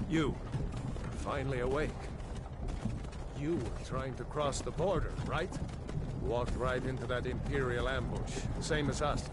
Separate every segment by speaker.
Speaker 1: You, finally awake. You were trying to cross the border, right? Walked right into that Imperial ambush, same as us.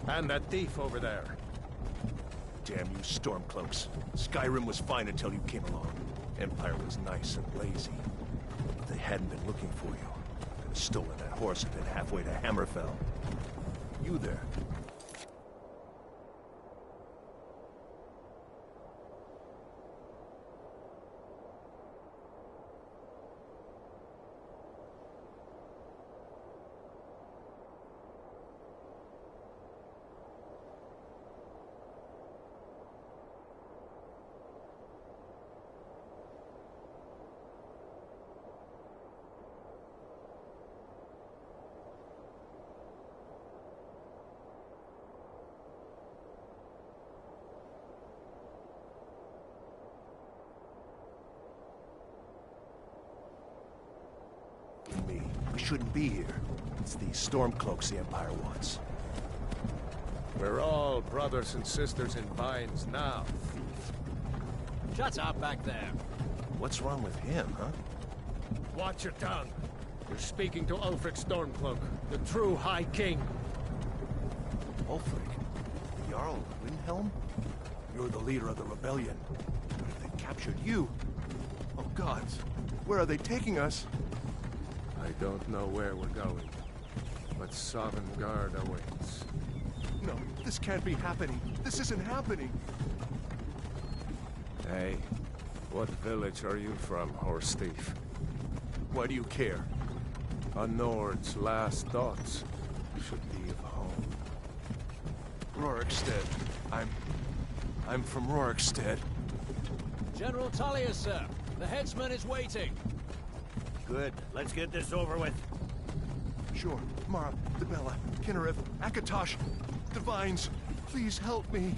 Speaker 1: And that thief over there.
Speaker 2: Damn you Stormcloaks. Skyrim was fine until you came along. Empire was nice and lazy. If they hadn't been looking for you, they'd have stolen that horse and been halfway to Hammerfell. You there. Me. We shouldn't be here. It's these Stormcloaks the Empire wants.
Speaker 1: We're all brothers and sisters in binds now, thief.
Speaker 3: Shut up back there.
Speaker 2: What's wrong with him, huh?
Speaker 1: Watch your tongue. You're speaking to Ulfric Stormcloak, the true High King.
Speaker 2: Ulfric? The Jarl of Windhelm? You're the leader of the rebellion. What if they captured you? Oh gods, where are they taking us?
Speaker 1: I don't know where we're going, but Sovngarde awaits.
Speaker 2: No, this can't be happening. This isn't happening.
Speaker 1: Hey, what village are you from, horse thief?
Speaker 2: Why do you care?
Speaker 1: A Nord's last thoughts should be of home.
Speaker 2: Rorikstead. I'm from Rorikstead.
Speaker 3: General Tullius, sir. The headsman is waiting.
Speaker 4: Good. Let's get this over with.
Speaker 2: Sure. Mara, Debella, Kinnereth, Akatosh, Divines, please help me.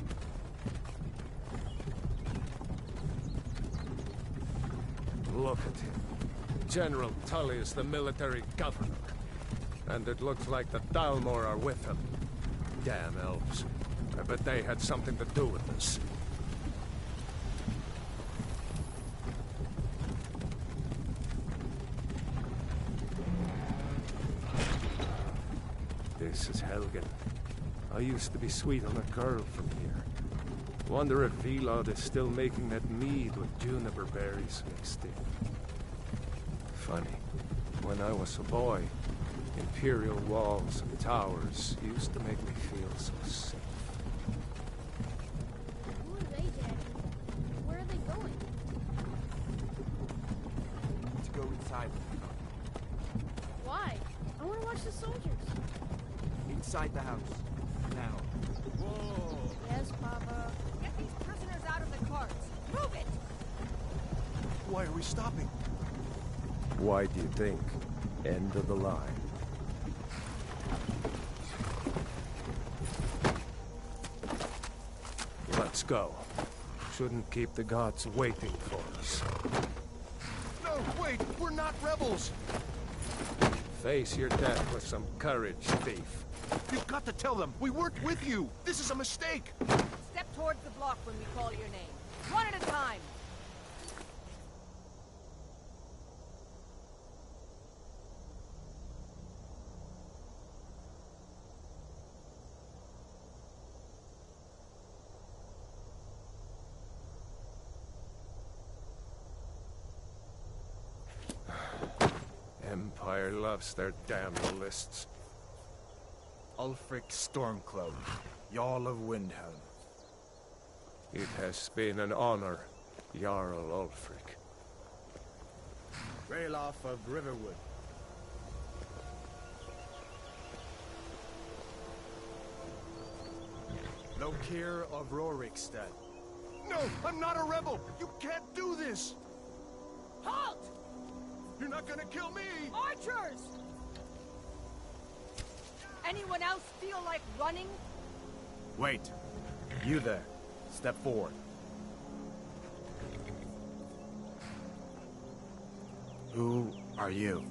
Speaker 1: Look at him. General Tullius, the military governor. And it looks like the Dalmor are with him. Damn elves. I bet they had something to do with this. This is Helgen. I used to be sweet on a girl from here. Wonder if Vilod is still making that mead with juniper berries mixed in. Funny. When I was a boy, Imperial walls and towers used to make me feel so safe.
Speaker 5: Who are they, Daddy? Where are they going?
Speaker 6: To go inside.
Speaker 5: Why? I want to watch the soldiers.
Speaker 6: Inside the house. Now.
Speaker 3: Whoa!
Speaker 5: Yes, Papa.
Speaker 7: Get these prisoners out of the carts. Move it!
Speaker 2: Why are we stopping?
Speaker 1: Why do you think? End of the line. Let's go. Shouldn't keep the gods waiting for us.
Speaker 2: No, wait! We're not rebels!
Speaker 1: Face your death with some courage, thief.
Speaker 2: You've got to tell them! We weren't with you! This is a mistake!
Speaker 7: Step towards the block when we call your name. One at a time.
Speaker 1: Empire loves their damn lists.
Speaker 6: Ulfric Stormcloak, Jarl of Windhelm.
Speaker 1: It has been an honor, Jarl Ulfric.
Speaker 6: Ralof of Riverwood. Lokir of Rorikstead.
Speaker 2: No, I'm not a rebel! You can't do this!
Speaker 7: Halt!
Speaker 2: You're not gonna kill me!
Speaker 7: Archers! Anyone else feel like running?
Speaker 6: Wait. You there. Step forward. Who are you?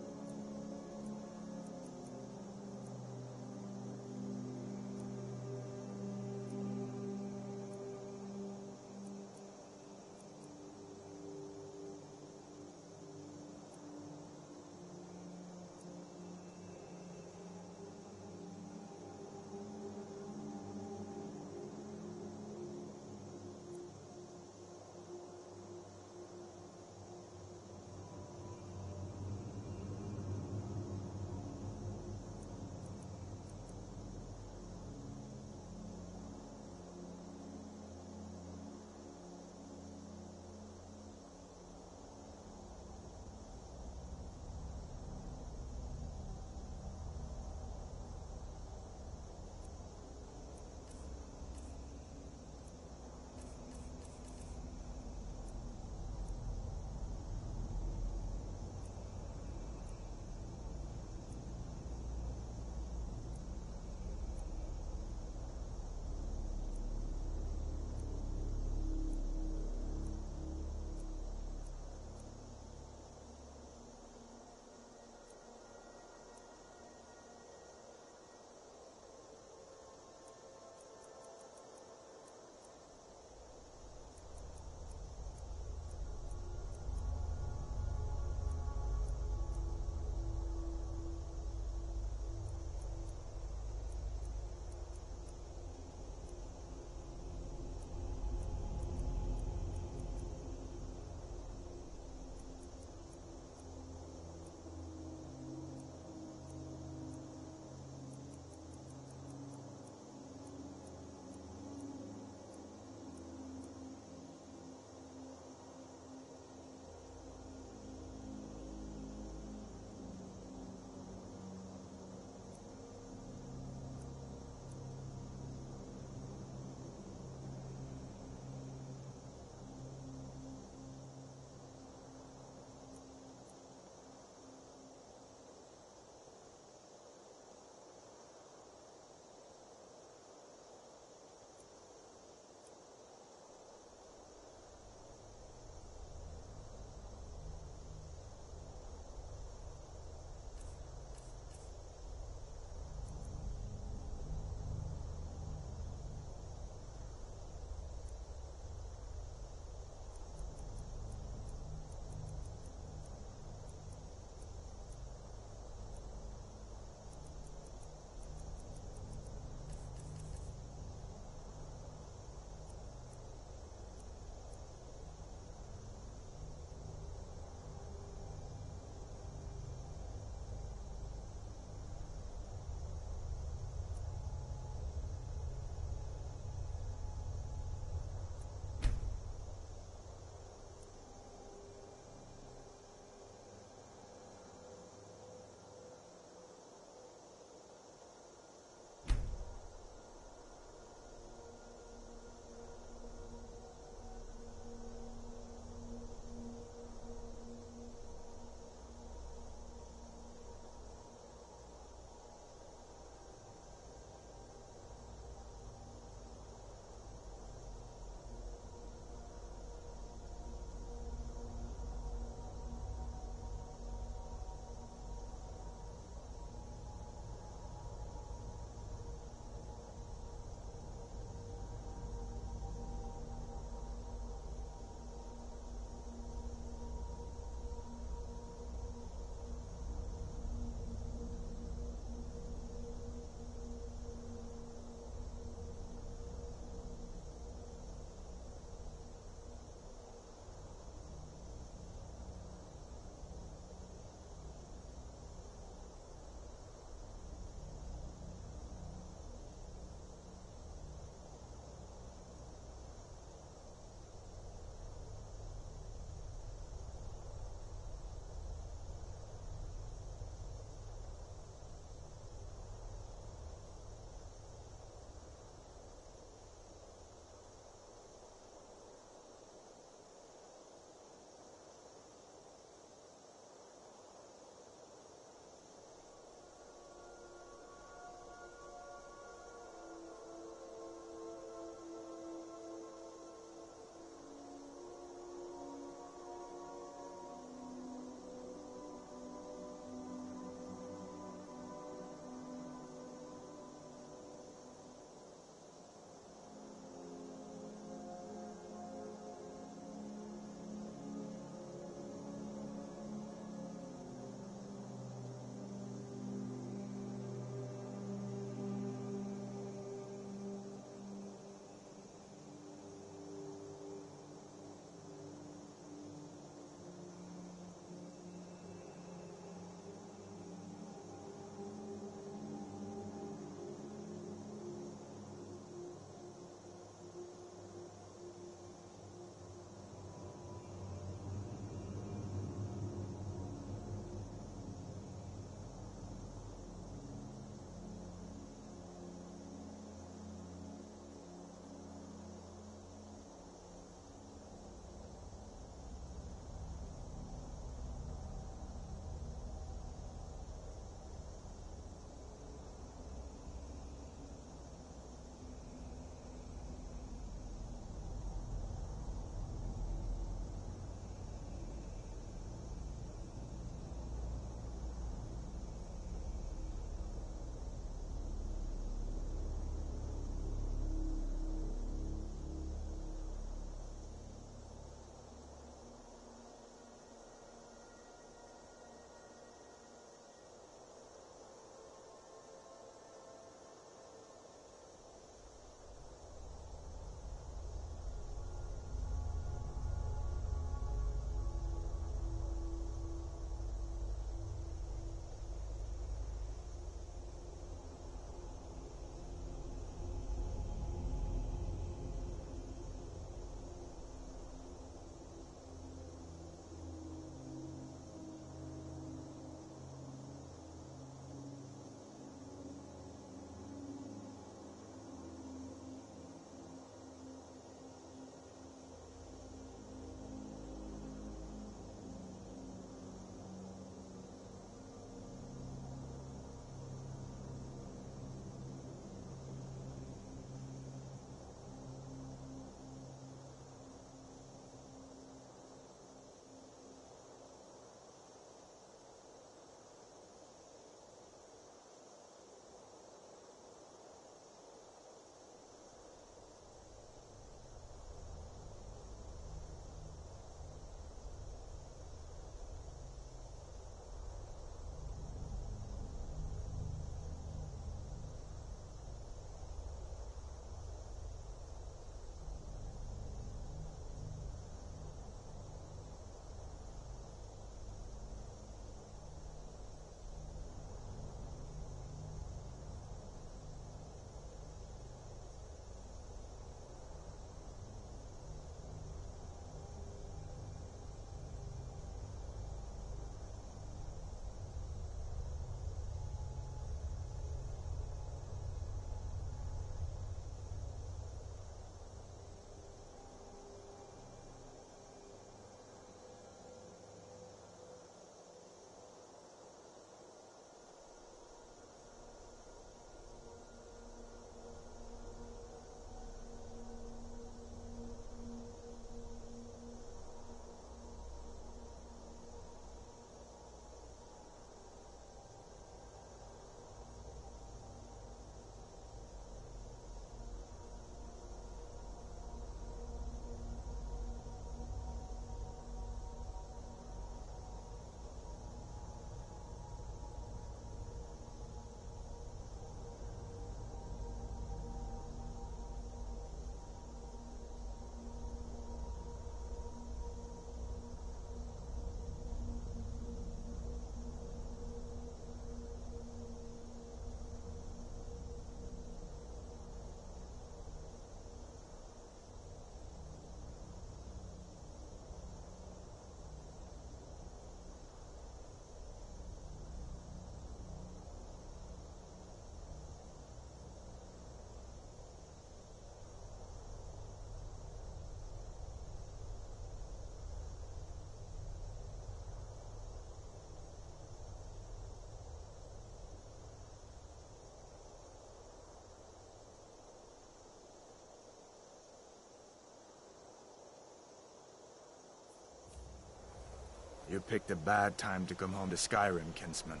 Speaker 6: You picked a bad time to come home to Skyrim, kinsman.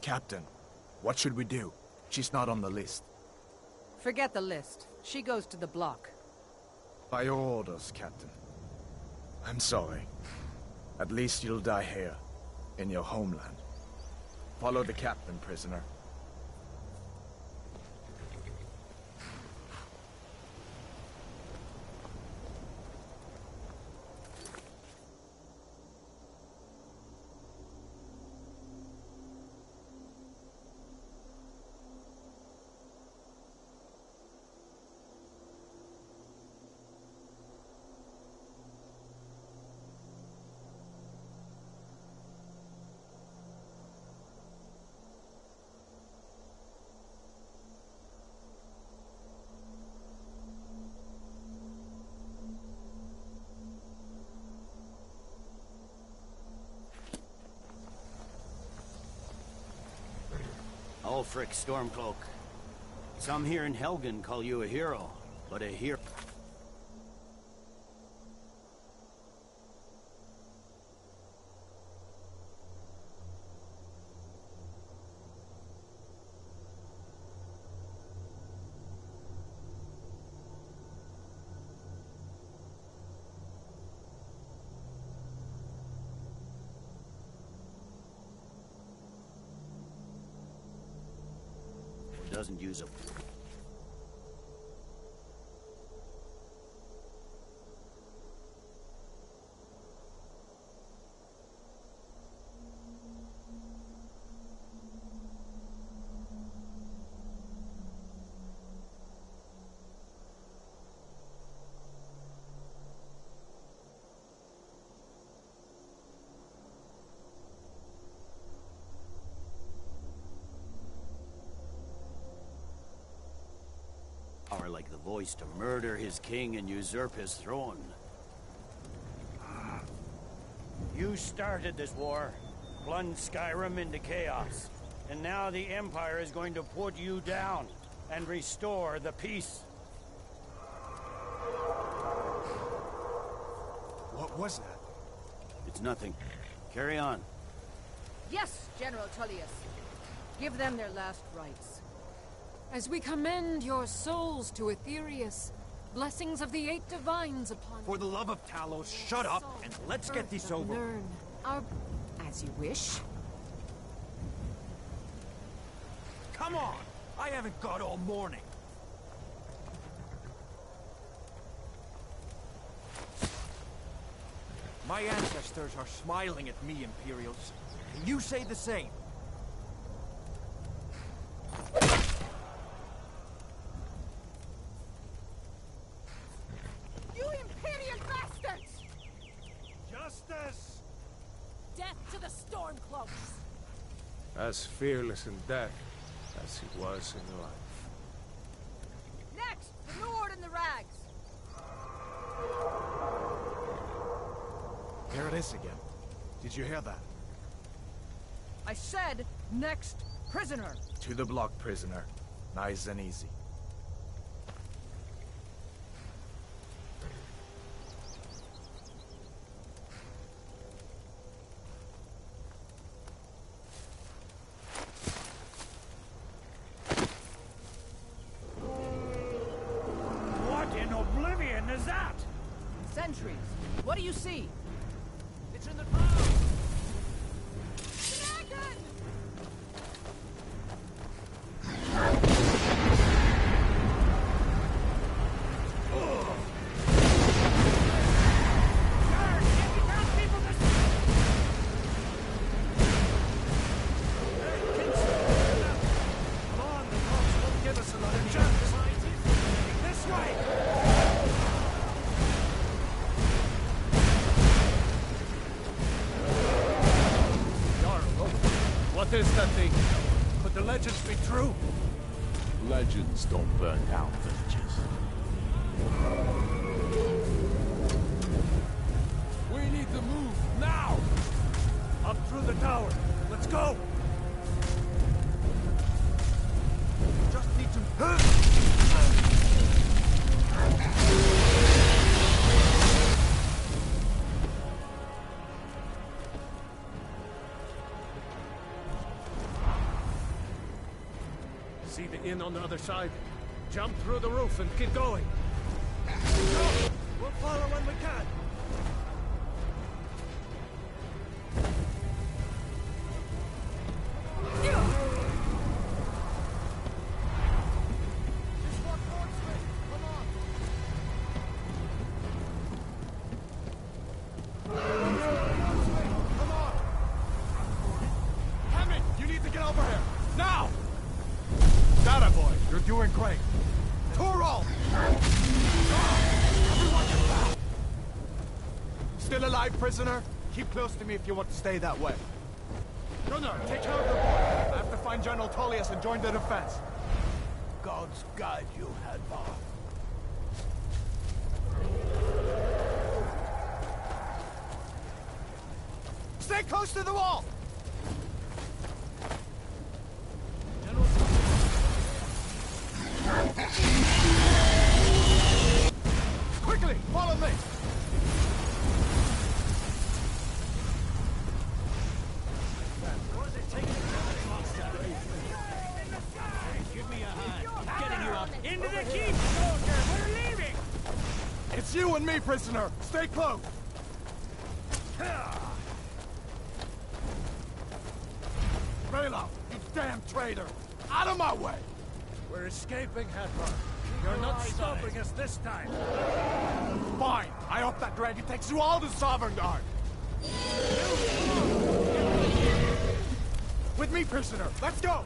Speaker 6: Captain, what should we do? She's not on the list.
Speaker 7: Forget the list. She goes to the block.
Speaker 6: By your orders, Captain. I'm sorry. At least you'll die here, in your homeland. Follow the captain, prisoner.
Speaker 4: Ulfric Stormcloak. Some here in Helgen call you a hero, but a hero... doesn't use a... Are like the voice to murder his king and usurp his throne. You started this war, plunged Skyrim into chaos, and now the Empire is going to put you down and restore the peace.
Speaker 6: What was that?
Speaker 4: It's nothing. Carry on.
Speaker 7: Yes, General Tullius. Give them their last rites.
Speaker 8: As we commend your souls to Aetherius, blessings of the 8 divines upon
Speaker 9: For the love of Talos, shut up and let's get this over.
Speaker 8: Learn our... as you wish.
Speaker 9: Come on! I haven't got all morning. My ancestors are smiling at me, Imperials. Can you say the same?
Speaker 7: You Imperial bastards!
Speaker 9: Justice!
Speaker 7: Death to the Stormcloaks!
Speaker 1: As fearless in death as he was in life.
Speaker 7: Next, the Lord in the Rags!
Speaker 6: There it is again. Did you hear that?
Speaker 7: I said, next prisoner!
Speaker 6: To the block, prisoner. Nice and easy.
Speaker 9: What in oblivion is that?
Speaker 7: Sentries, what do you see?
Speaker 9: It's in the clouds!
Speaker 7: Dragon!
Speaker 9: Guard, get me down people this way!
Speaker 2: Come on, the cops won't give us another chance.
Speaker 9: This way!
Speaker 1: Jarl, what is that thing? Could the legends be true?
Speaker 10: Legends don't burn down villages.
Speaker 1: We need to move now!
Speaker 2: Up through the tower. Let's go!
Speaker 9: Just need to...
Speaker 1: in on the other side. Jump through the roof and keep going.
Speaker 2: We'll follow when we can.
Speaker 9: Doing great. Toro! Still alive, prisoner? Keep close to me if you want to stay that way. Gunnar, take care of the boy. I have to find General Tullius and join the defense.
Speaker 2: Gods guide you, Hadvar.
Speaker 9: Stay close to the wall! Quickly, follow me!
Speaker 3: Give me a hand. I'm getting you up. Into the keep, soldier! We're leaving!
Speaker 9: It's you and me, prisoner! Stay close! Raylo, you damn traitor! Out of my way!
Speaker 1: We're escaping, Hadvar. You're not stopping us this time.
Speaker 9: Fine! I hope that dragon takes you all to Sovngarde! With me, prisoner! Let's go!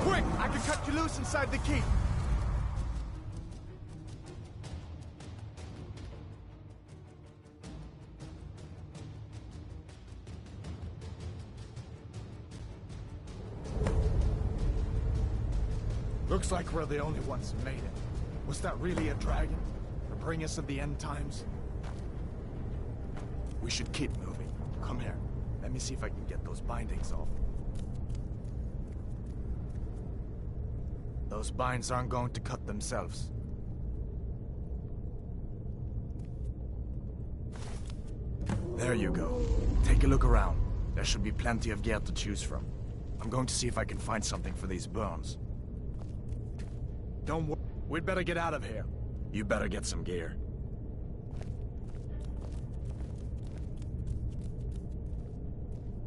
Speaker 9: Quick! I can cut you loose inside the keep! Looks like we're the only ones who made it. Was that really a dragon? To bring us to the end times? We should keep moving. Come here. Let me see if I can get those bindings off. Those binds aren't going to cut themselves. There you go. Take a look around. There should be plenty of gear to choose from. I'm going to see if I can find something for these burns. Don't worry. We'd better get out of here. You better get some gear.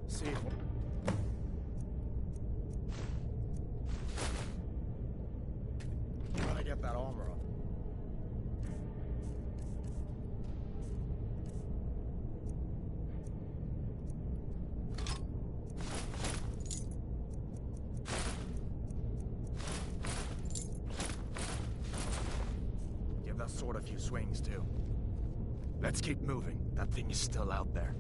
Speaker 9: See. You gotta get that armor on. Give that sword a few swings, too. Let's keep moving. That thing is still out there.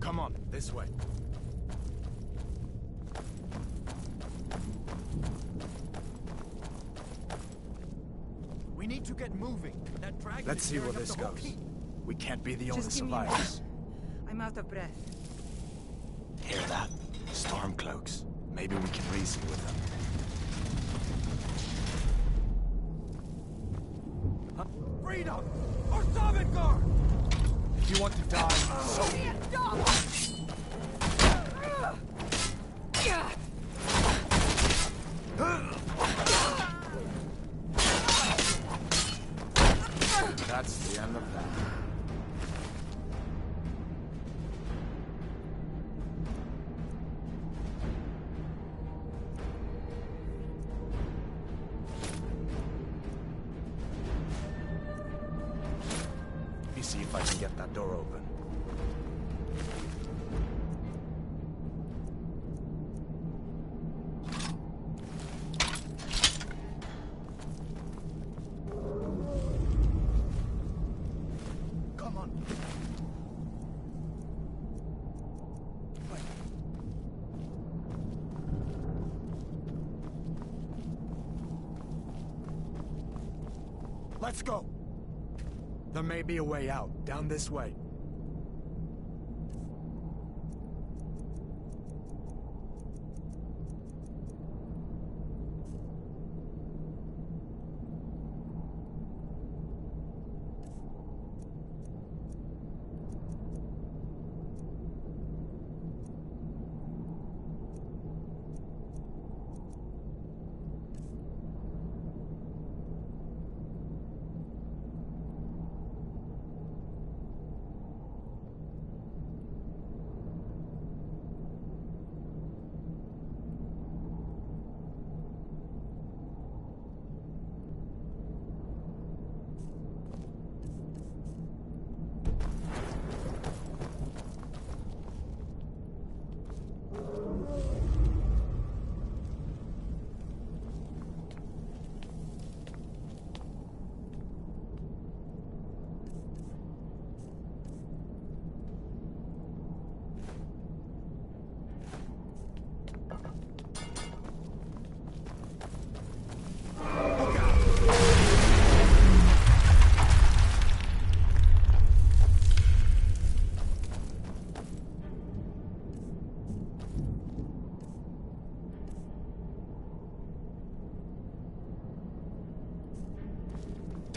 Speaker 9: Come on, this way.
Speaker 3: We need to get moving. That dragon
Speaker 9: Let's
Speaker 3: is
Speaker 9: see where
Speaker 3: tearing up
Speaker 9: this
Speaker 3: the whole
Speaker 9: goes.
Speaker 3: keep.
Speaker 9: We can't be the only
Speaker 11: Just give me a
Speaker 9: survivors.
Speaker 11: I'm out of breath.
Speaker 6: Hear that? Stormcloaks. Maybe we can reason with them.
Speaker 3: Freedom! Or Sovngarde!
Speaker 9: If you want to die, so be it.
Speaker 6: That's the end of that. see if I can get that door open. Come on. Let's go. There may be a way out, down this way.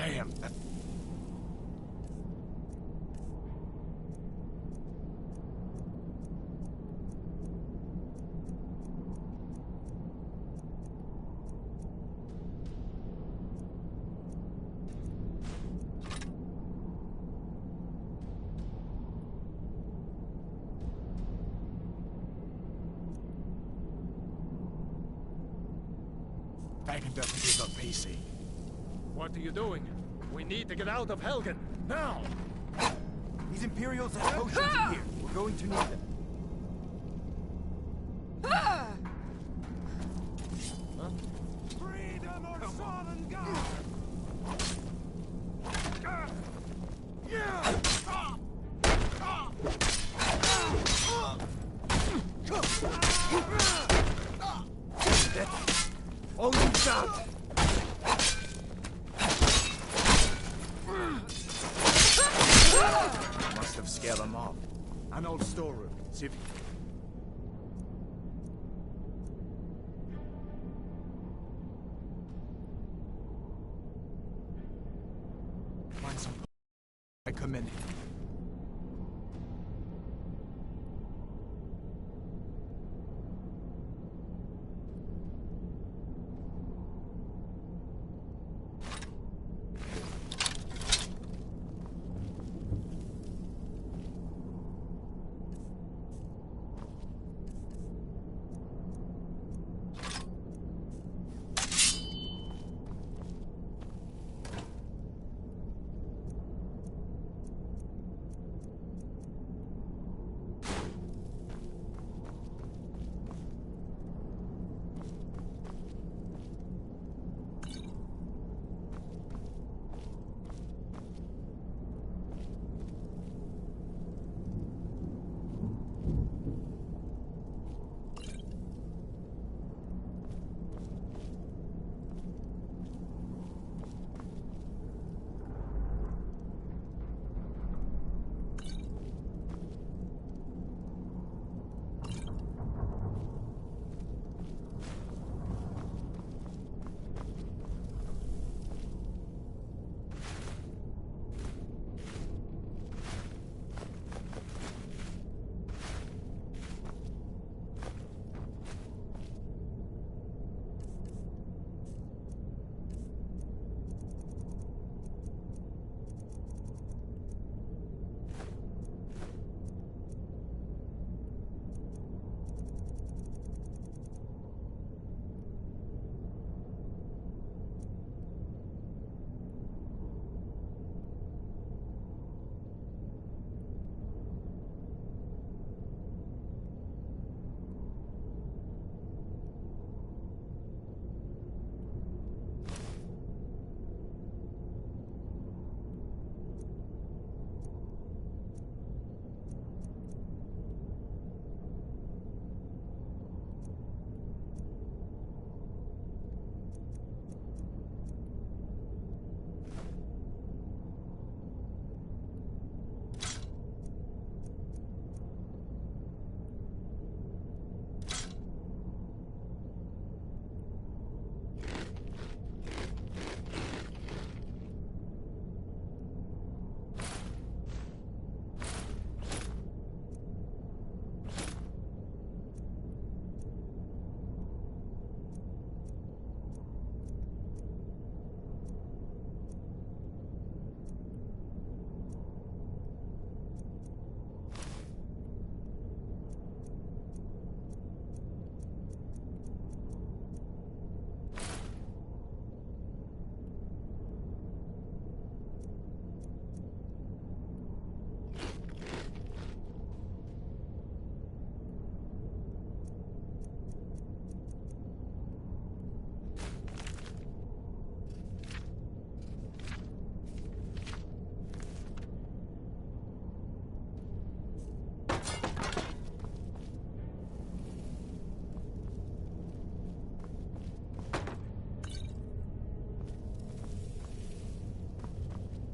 Speaker 6: Damn. Baggin doesn't give up PC.
Speaker 1: What are you doing? We need to get out of Helgen, now!
Speaker 11: These Imperials have potions in here. We're going to need them.
Speaker 3: Freedom or fallen God!
Speaker 6: All you got! Must have scared them off. An old storeroom. See if... Find some... I come in.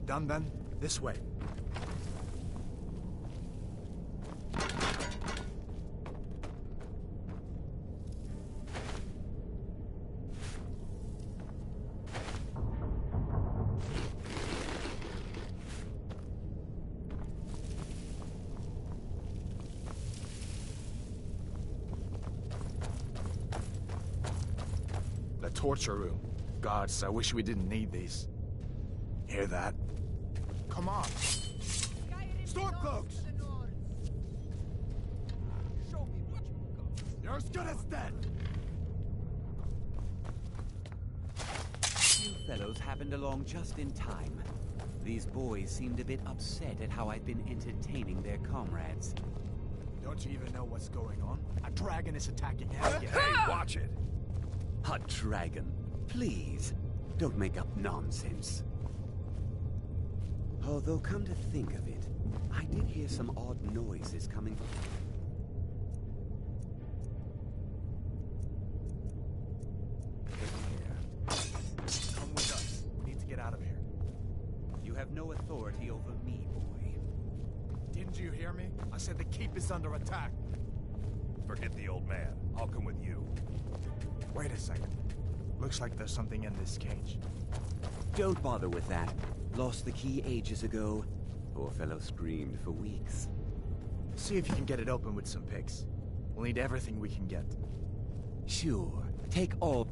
Speaker 9: Done then? This way. The torture room. Gods, I wish we didn't need these. Hear that? Come on.
Speaker 11: Stormcloaks! Show me what you got.
Speaker 9: You're as good as dead!
Speaker 12: You fellows happened along just in time. These boys seemed a bit upset at how I'd been entertaining their comrades.
Speaker 9: Don't you even know what's going on? A dragon is attacking Helgen.
Speaker 2: Hey, watch it!
Speaker 12: A dragon. Please, don't make up nonsense. Although, come to think of it, I did hear some odd noises coming from...
Speaker 9: Come with us. We need to get out of here.
Speaker 12: You have no authority over me, boy.
Speaker 9: Didn't you hear me? I said the keep is under attack.
Speaker 2: Forget the old man. I'll come with you.
Speaker 9: Wait a second. Looks like there's something in this cage.
Speaker 12: Don't bother with that. Lost the key ages ago. Poor fellow screamed for weeks.
Speaker 9: See if you can get it open with some picks. We'll need everything we can get.
Speaker 12: Sure. Take all...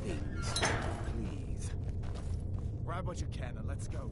Speaker 12: Please.
Speaker 9: Grab what you can and let's go.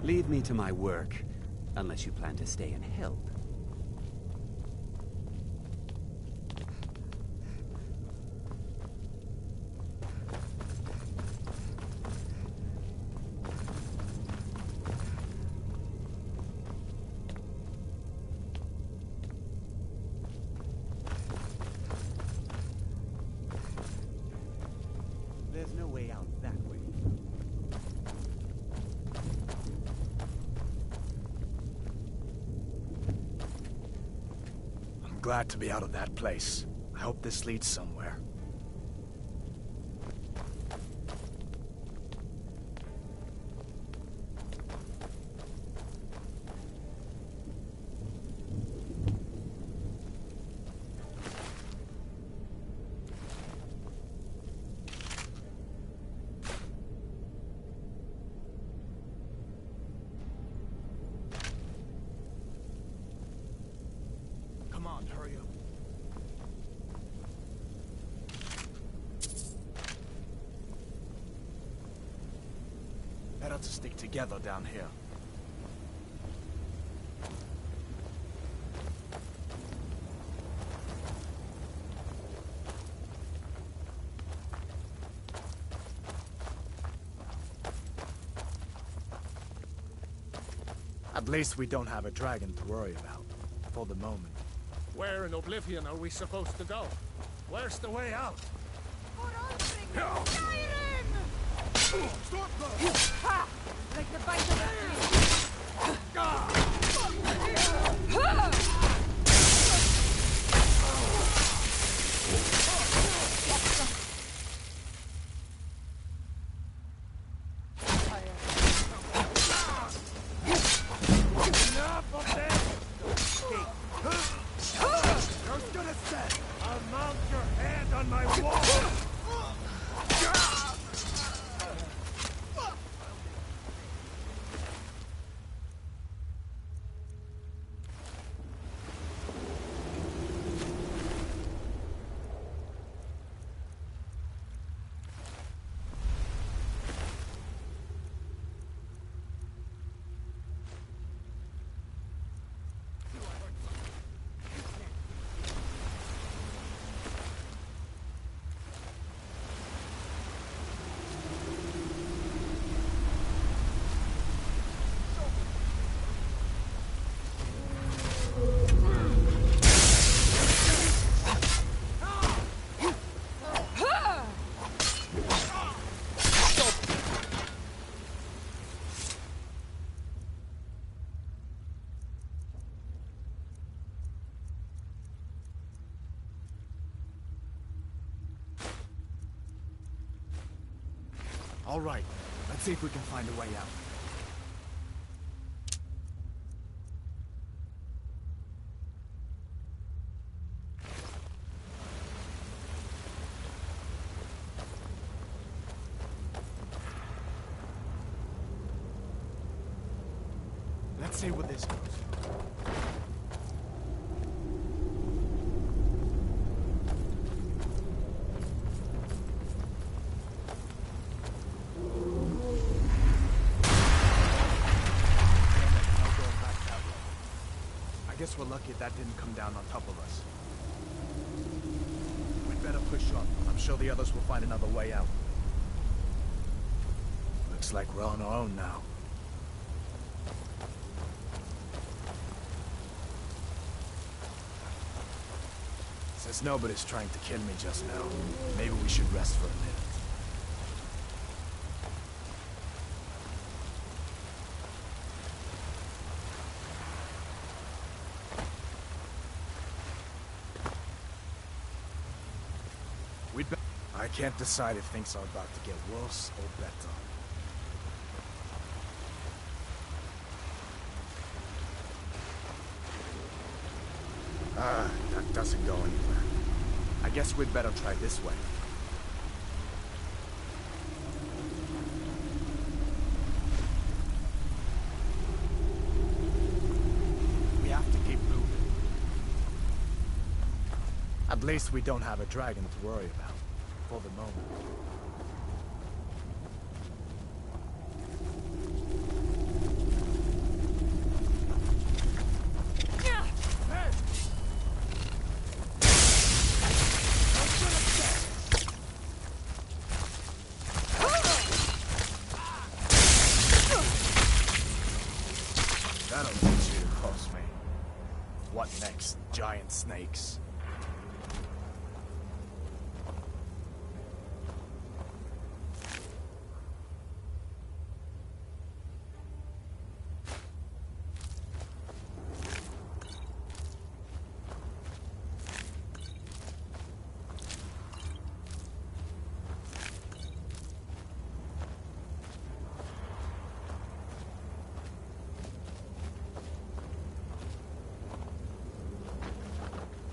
Speaker 12: Leave me to my work, unless you plan to stay and help. There's no way out that way.
Speaker 9: I'm glad to be out of that place. I hope this leads somewhere. Come on, hurry up. Better to stick together down here. At least we don't have a dragon to worry about, for the moment.
Speaker 1: Where in Oblivion are we supposed to go? Where's the way out?
Speaker 7: Ha! Like the bite of a tree.
Speaker 1: Enough of this! I was gonna say, I'll mount your head on my wall!
Speaker 9: All right, let's see if we can find a way out. Let's see where this goes. I guess we're lucky that didn't come down on top of us. We'd better push on. I'm sure the others will find another way out. Looks like we're on our own now. Since nobody's trying to kill me just now, maybe we should rest for a minute. I can't decide if things are about to get worse or better. That doesn't go anywhere. I guess we'd better try this way. We have to keep moving. At least we don't have a dragon to worry about. For the moment.
Speaker 6: snakes.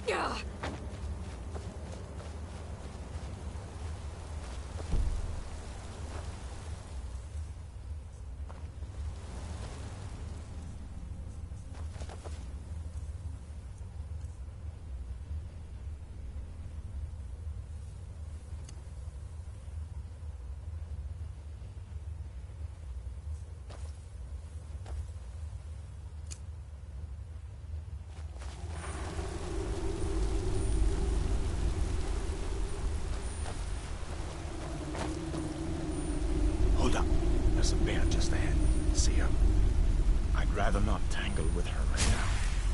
Speaker 8: Yeah.
Speaker 6: Hold up. There's a bear just ahead. See her? I'd rather not tangle with her right now.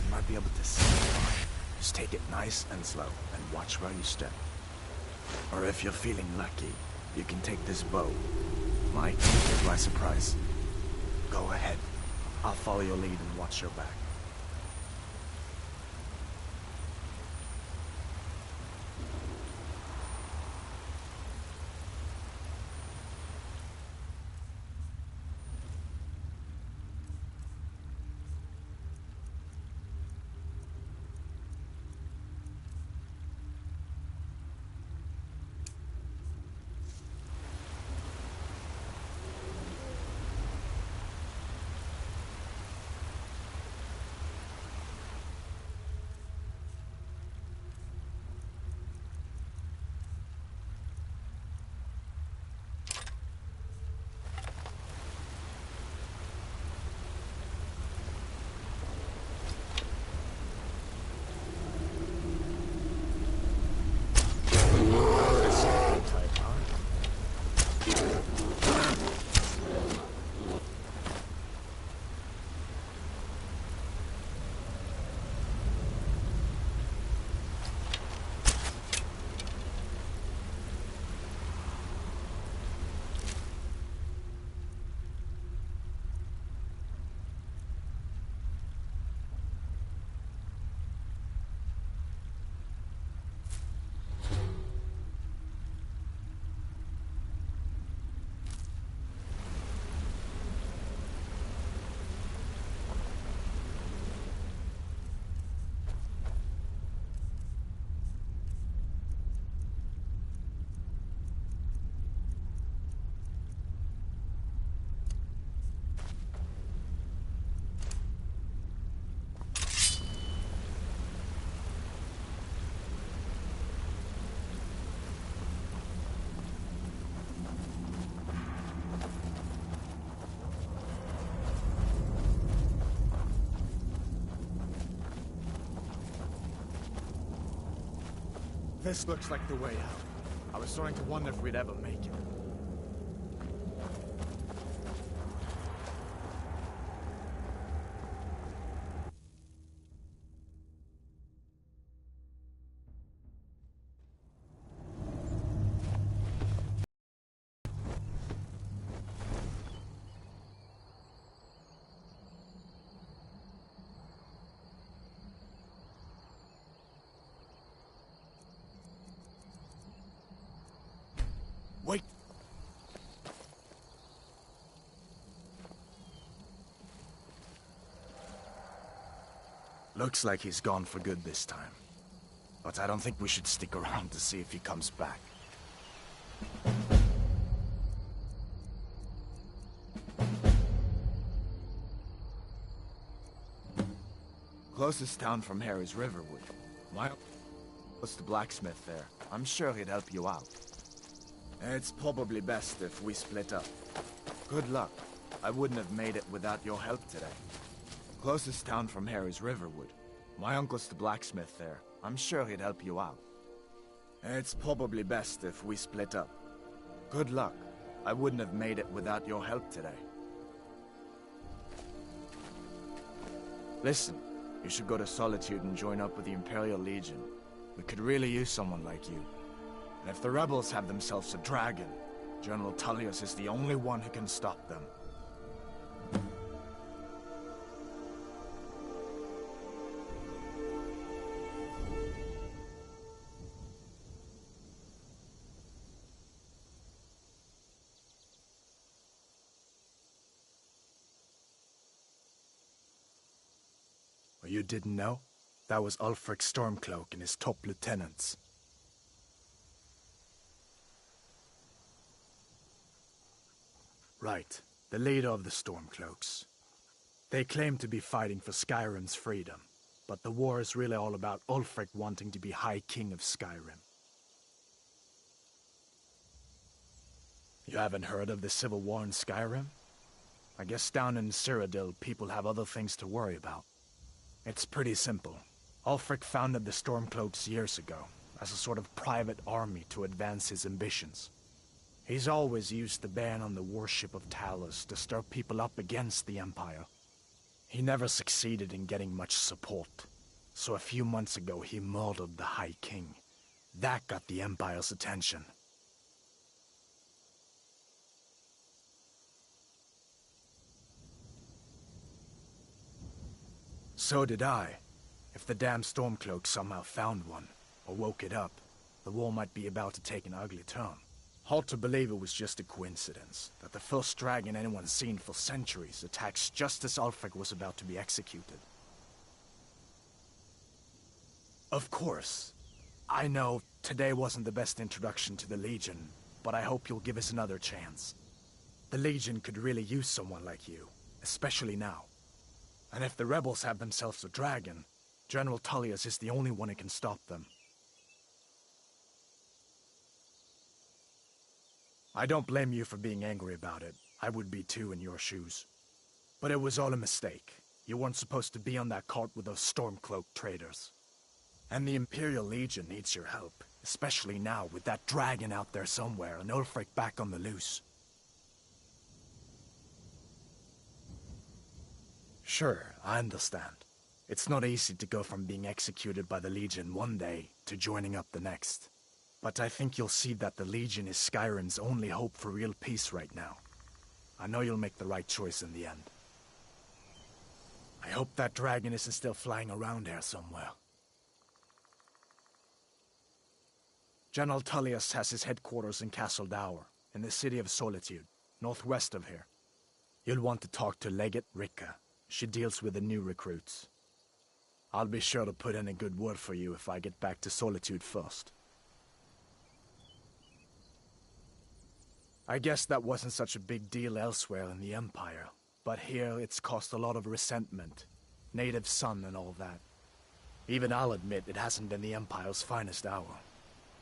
Speaker 6: You might be able to see her fine. Just take it nice and slow, and watch where you step. Or if you're feeling lucky, you can take this bow. Might take it by surprise. Go ahead. I'll follow your lead and watch your back. This looks like the way out. I was starting to wonder if we'd ever make it. Wait! Looks like he's gone for good this time. But I don't think we should stick around to see if he comes back. Closest town from here is Riverwood. What's the blacksmith there? I'm sure he'd help you out. It's probably best if we split up. Good luck. I wouldn't have made it without your help today. Closest town from here is Riverwood. My uncle's the blacksmith there. I'm sure he'd help you out. It's probably best if we split up. Good luck. I wouldn't have made it without your help today. Listen, You should go to Solitude and join up with the Imperial Legion. We could really use someone like you. And if the rebels have themselves a dragon, General Tullius is the only one who can stop them.
Speaker 9: You didn't know? That was Ulfric Stormcloak and his top lieutenants. Right, the leader of the Stormcloaks. They claim to be fighting for Skyrim's freedom, but the war is really all about Ulfric wanting to be High King of Skyrim. You haven't heard of the civil war in Skyrim? I guess down in Cyrodiil, people have other things to worry about. It's pretty simple. Ulfric founded the Stormcloaks years ago, as a sort of private army to advance his ambitions. He's always used the ban on the worship of Talos to stir people up against the Empire. He never succeeded in getting much support, so a few months ago he murdered the High King. That got the Empire's attention. So did I. If the damn Stormcloak somehow found one, or woke it up, the war might be about to take an ugly turn. Hard to believe it was just a coincidence, that the first dragon anyone's seen for centuries attacks just as Ulfric was about to be executed. Of course. I know today wasn't the best introduction to the Legion, but I hope you'll give us another chance. The Legion could really use someone like you, especially now. And if the rebels have themselves a dragon, General Tullius is the only one who can stop them. I don't blame you for being angry about it. I would be too in your shoes. But it was all a mistake. You weren't supposed to be on that cart with those Stormcloak traitors. And the Imperial Legion needs your help, especially now with that dragon out there somewhere and Ulfric back on the loose. Sure, I understand. It's not easy to go from being executed by the Legion one day to joining up the next. But I think you'll see that the Legion is Skyrim's only hope for real peace right now. I know you'll make the right choice in the end. I hope that dragon isn't still flying around here somewhere. General Tullius has his headquarters in Castle Dower, in the city of Solitude, northwest of here. You'll want to talk to Legate Rikka. She deals with the new recruits. I'll be sure to put in a good word for you if I get back to Solitude first. I guess that wasn't such a big deal elsewhere in the Empire, but here it's caused a lot of resentment. Native son and all that. Even I'll admit it hasn't been the Empire's finest hour.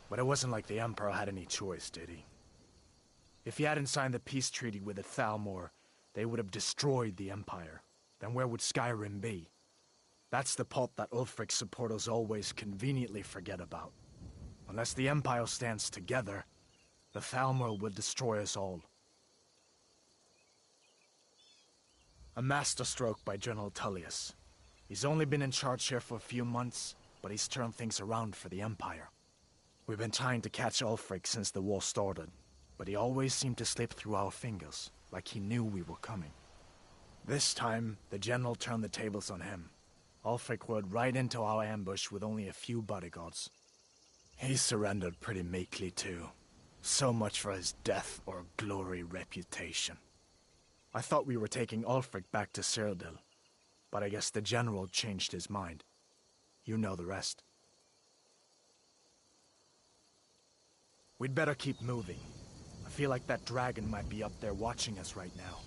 Speaker 9: But it wasn't like the Emperor had any choice, did he? If he hadn't signed the peace treaty with the Thalmor, they would have destroyed the Empire. Then where would Skyrim be? That's the part that Ulfric's supporters always conveniently forget about. Unless the Empire stands together, the Thalmor will destroy us all. A masterstroke by General Tullius. He's only been in charge here for a few months, but he's turned things around for the Empire. We've been trying to catch Ulfric since the war started, but he always seemed to slip through our fingers, like he knew we were coming. This time, the General turned the tables on him. Ulfric rode right into our ambush with only a few bodyguards. He surrendered pretty meekly too. So much for his death or glory reputation. I thought we were taking Ulfric back to Cyrodiil, but I guess the General changed his mind. You know the rest. We'd better keep moving. I feel like that dragon might be up there watching us right now.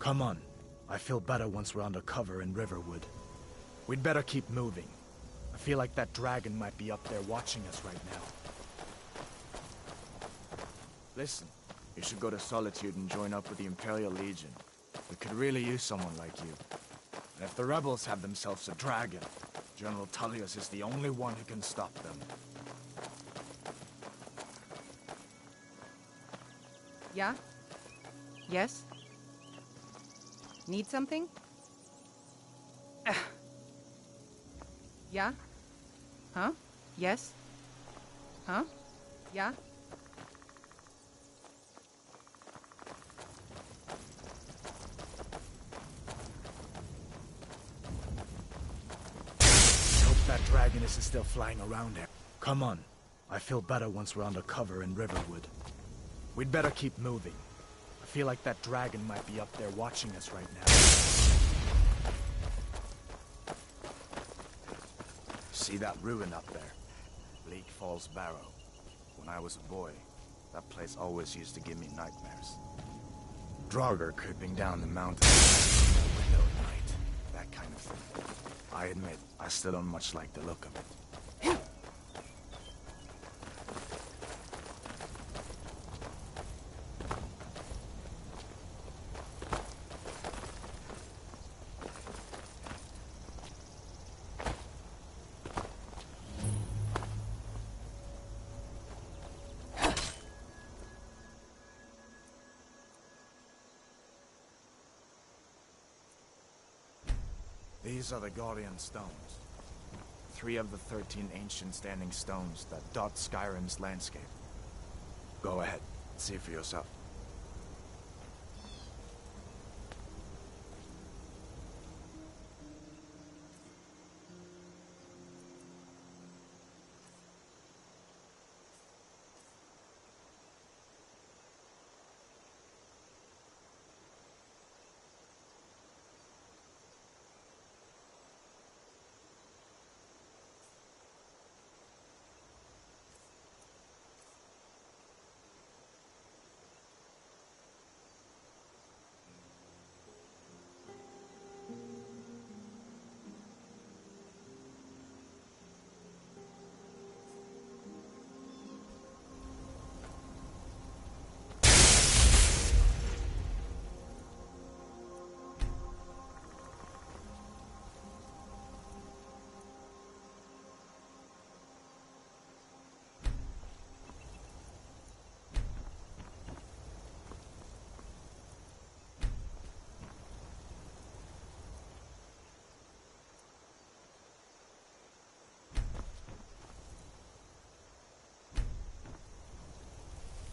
Speaker 9: Come on. I feel better once we're under cover in Riverwood. We'd better keep moving. I feel like that dragon might be up there watching us right now. Listen, you should go to Solitude and join up with the Imperial Legion. We could really use someone like you. And if the rebels have themselves a dragon, General Tullius is the only one who can stop them.
Speaker 7: Yeah? Yes? Need something? Yeah? Huh? Yes? Huh? Yeah?
Speaker 9: That dragoness is still flying around there. Come on. I feel better once we're under cover in Riverwood. We'd better keep moving. I feel like that dragon might be up there watching us right now. See that ruin up there? Bleak Falls Barrow. When I was a boy, that place always used to give me nightmares. Draugr creeping down the mountain in the window at night. That kind of thing. I admit, I still don't much like the look of it. These are the Guardian Stones. 3 of the 13 ancient standing stones that dot Skyrim's landscape. Go ahead, see for yourself.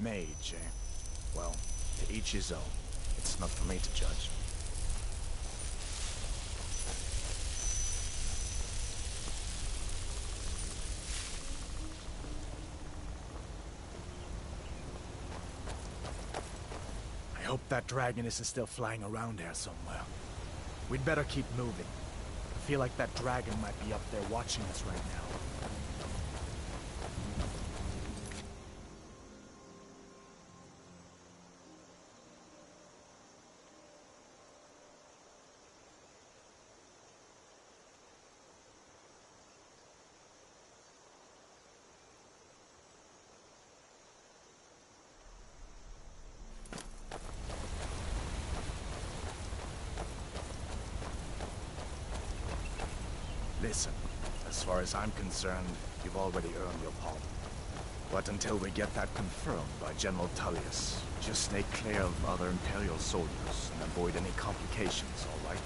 Speaker 9: Mage, eh? Well, to each his own. It's not for me to judge. I hope that dragoness is still flying around there somewhere. We'd better keep moving. I feel like that dragon might be up there watching us right now. Listen, as far as I'm concerned, you've already earned your pardon. But until we get that confirmed by General Tullius, just stay clear of other Imperial soldiers and avoid any complications, all right?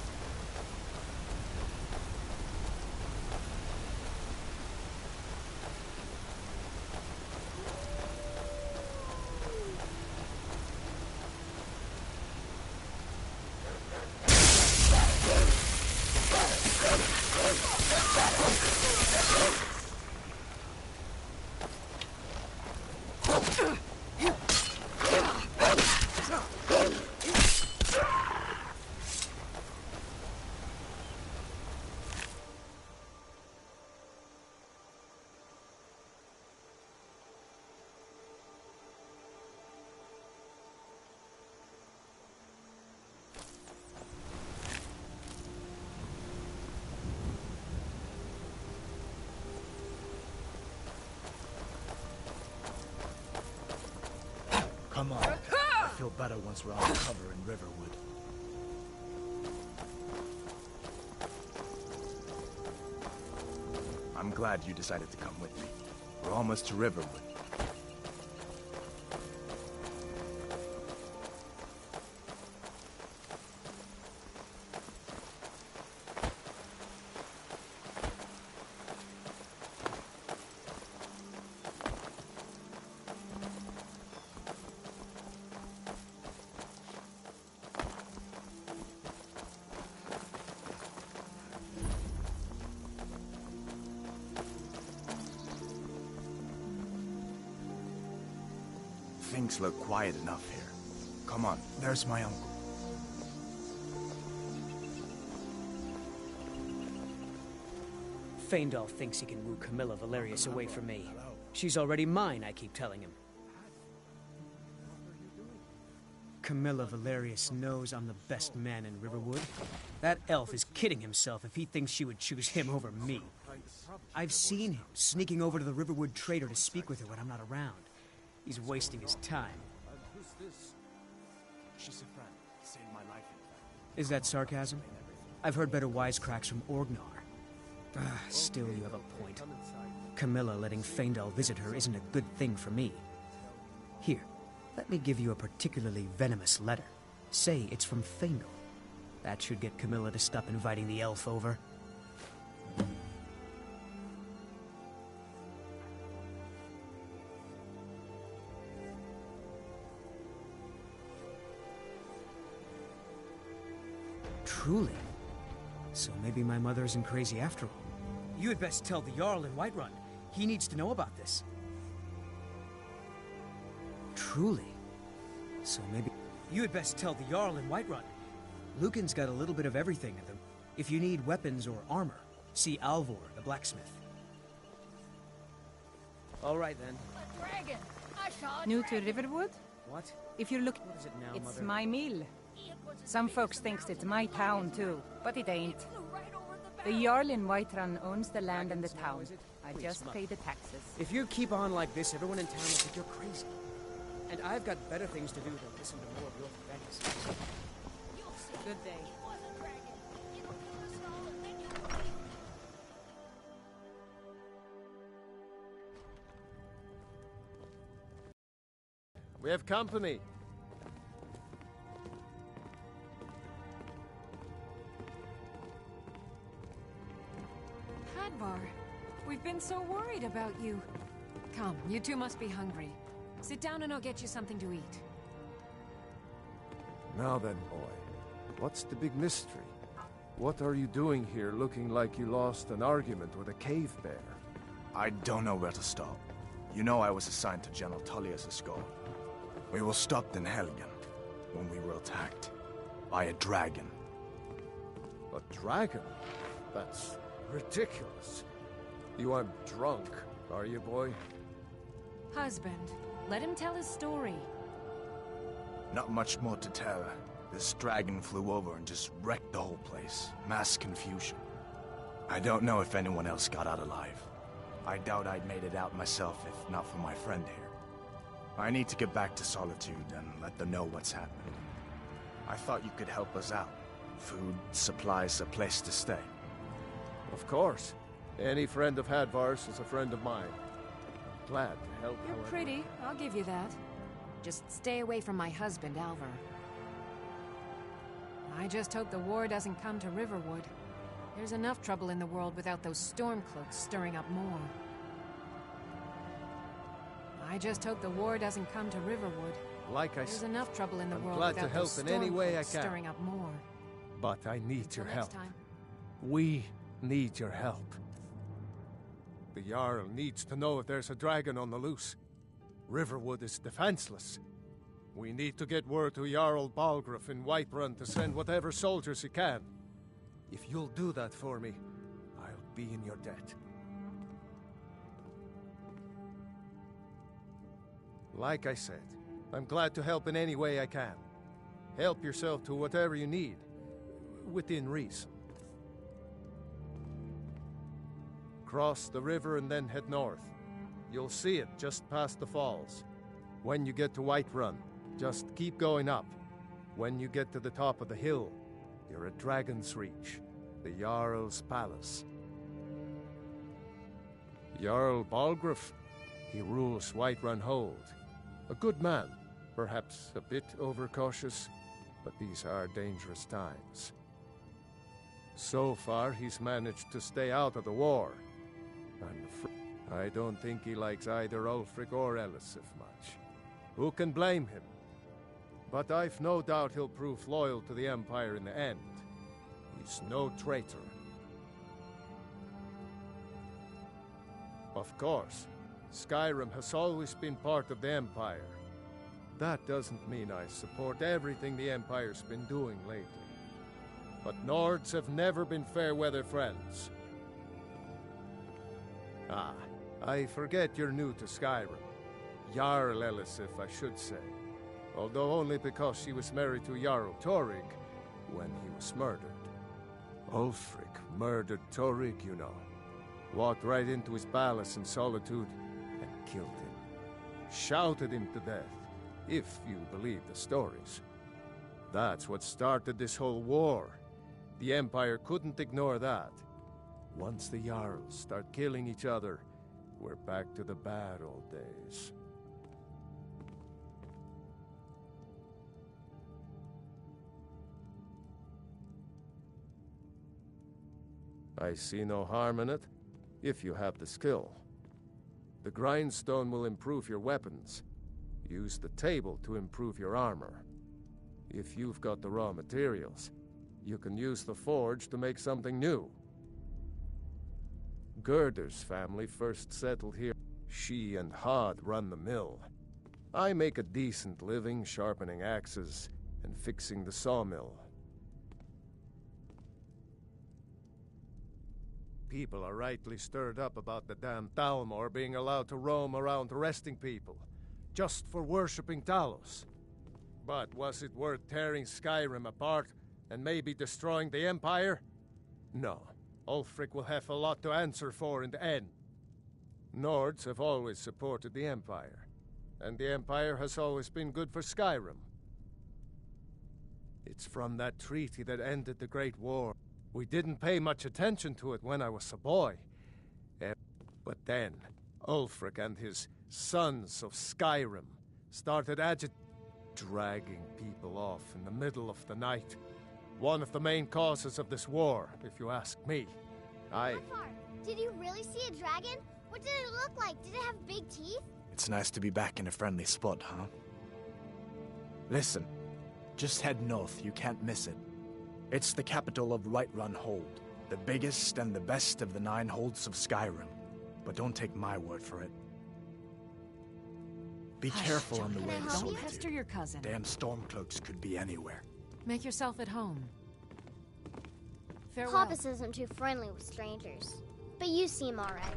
Speaker 9: Come on. I feel better once we're on cover in Riverwood. I'm glad you decided to come with me. We're almost to Riverwood. Things look quiet enough here. Come on, there's my uncle.
Speaker 13: Faendal thinks he can woo Camilla Valerius away from me. She's already mine, I keep telling him. Camilla Valerius knows I'm the best man in Riverwood. That elf is kidding himself if he thinks she would choose him over me. I've seen him sneaking over to the Riverwood trader to speak with her when I'm not around. He's wasting his time.
Speaker 9: Who's this? She's a friend. Saved my life, in fact.
Speaker 13: Is that sarcasm? I've heard better wisecracks from Orgnar. Still, you have a point. Camilla letting Faendal visit her isn't a good thing for me. Here, let me give you a particularly venomous letter. Say it's from Faendal. That should get Camilla to stop inviting the elf over. Truly? So maybe my mother isn't crazy after all. You had best tell the Jarl in Whiterun. He needs to know about this. Truly? So maybe... You had best tell the Jarl in Whiterun. Lucan's got a little bit of everything in them. If you need weapons or armor, see Alvor, the blacksmith. All right, then.
Speaker 7: A dragon! I saw a
Speaker 14: New to
Speaker 7: dragon.
Speaker 14: Riverwood?
Speaker 13: What?
Speaker 14: If you're looking...
Speaker 13: What is it now,
Speaker 14: It's
Speaker 13: Mother?
Speaker 14: my mill. Some folks thinks it's my town too, but it ain't. The Jarl in Whiterun owns the land and the town. I just pay the taxes.
Speaker 13: If you keep on like this, everyone in town will think you're crazy. And I've got better things to do than listen to more of your fantasy.
Speaker 14: Good day.
Speaker 1: We have company.
Speaker 8: Hadvar, we've been so worried about you. Come, you two must be hungry. Sit down and I'll get you something to eat.
Speaker 1: Now then, boy. What's the big mystery? What are you doing here looking like you lost an argument with a cave bear?
Speaker 9: I don't know where to start. You know I was assigned to General Tullius' escort. We were stopped in Helgen when we were attacked by a dragon.
Speaker 1: A dragon? That's ridiculous. You aren't drunk, are you, boy?
Speaker 8: Husband, let him tell his story.
Speaker 9: Not much more to tell. This dragon flew over and just wrecked the whole place. Mass confusion. I don't know if anyone else got out alive. I doubt I'd made it out myself if not for my friend here. I need to get back to Solitude and let them know what's happened. I thought you could help us out. Food, supplies, a place to stay.
Speaker 1: Of course. Any friend of Hadvar's is a friend of mine. Glad to help,
Speaker 8: You're
Speaker 1: however.
Speaker 8: pretty, I'll give you that. Just stay away from my husband, Alvar. I just hope the war doesn't come to Riverwood. There's enough trouble in the world without those Stormcloaks stirring up more. I just hope the war doesn't come to Riverwood.
Speaker 1: Like I
Speaker 8: There's
Speaker 1: said,
Speaker 8: enough trouble in the
Speaker 1: I'm
Speaker 8: world
Speaker 1: glad to
Speaker 8: without
Speaker 1: help
Speaker 8: those
Speaker 1: in any way I
Speaker 8: Stormcloaks
Speaker 1: can.
Speaker 8: stirring up more.
Speaker 1: But I need
Speaker 8: Till
Speaker 1: your
Speaker 8: next
Speaker 1: help.
Speaker 8: time.
Speaker 1: We need your help. The Jarl needs to know if there's a dragon on the loose. Riverwood is defenseless. We need to get word to Jarl Balgruuf in Whiterun to send whatever soldiers he can. If you'll do that for me, I'll be in your debt. Like I said, I'm glad to help in any way I can. Help yourself to whatever you need, within reason. Cross the river and then head north. You'll see it just past the falls. When you get to Whiterun, Just keep going up. When you get to the top of the hill, you're at Dragon's Reach, the Jarl's palace. Jarl Balgruuf, he rules Whiterun Hold. A good man, perhaps a bit overcautious, but these are dangerous times. So far, he's managed to stay out of the war. I don't think he likes either Ulfric or Elisif much. Who can blame him? But I've no doubt he'll prove loyal to the Empire in the end. He's no traitor. Of course, Skyrim has always been part of the Empire. That doesn't mean I support everything the Empire's been doing lately. But Nords have never been fair-weather friends. Ah, I forget you're new to Skyrim. Jarl Elisif, I should say. Although only because she was married to Jarl Torygg when he was murdered. Ulfric murdered Torygg, you know. Walked right into his palace in Solitude and killed him. Shouted him to death, if you believe the stories. That's what started this whole war. The Empire couldn't ignore that. Once the Jarls start killing each other, we're back to the bad old days. I see no harm in it, if you have the skill. The grindstone will improve your weapons. Use the table to improve your armor. If you've got the raw materials, you can use the forge to make something new. Gerder's family first settled here. She and Hod run the mill. I make a decent living sharpening axes and fixing the sawmill. People are rightly stirred up about the damn Thalmor being allowed to roam around arresting people, just for worshipping Talos. But was it worth tearing Skyrim apart and maybe destroying the Empire? No. Ulfric will have a lot to answer for in the end. Nords have always supported the Empire, and the Empire has always been good for Skyrim. It's from that treaty that ended the Great War. We didn't pay much attention to it when I was a boy. But then, Ulfric and his sons of Skyrim started dragging people off in the middle of the night. One of the main causes of this war, if you ask me.
Speaker 15: How far? Did you really see a dragon? What did it look like? Did it have big teeth?
Speaker 9: It's nice to be back in a friendly spot, huh? Listen, just head north, you can't miss it. It's the capital of Whiterun Hold, the biggest and the best of the 9 holds of Skyrim. But don't take my word for it. Be careful on the way to Solitude.
Speaker 8: Don't pester your cousin.
Speaker 9: Damn Stormcloaks could be anywhere.
Speaker 8: Make yourself at home. Farewell.
Speaker 15: Papas isn't too friendly with strangers, but you seem alright.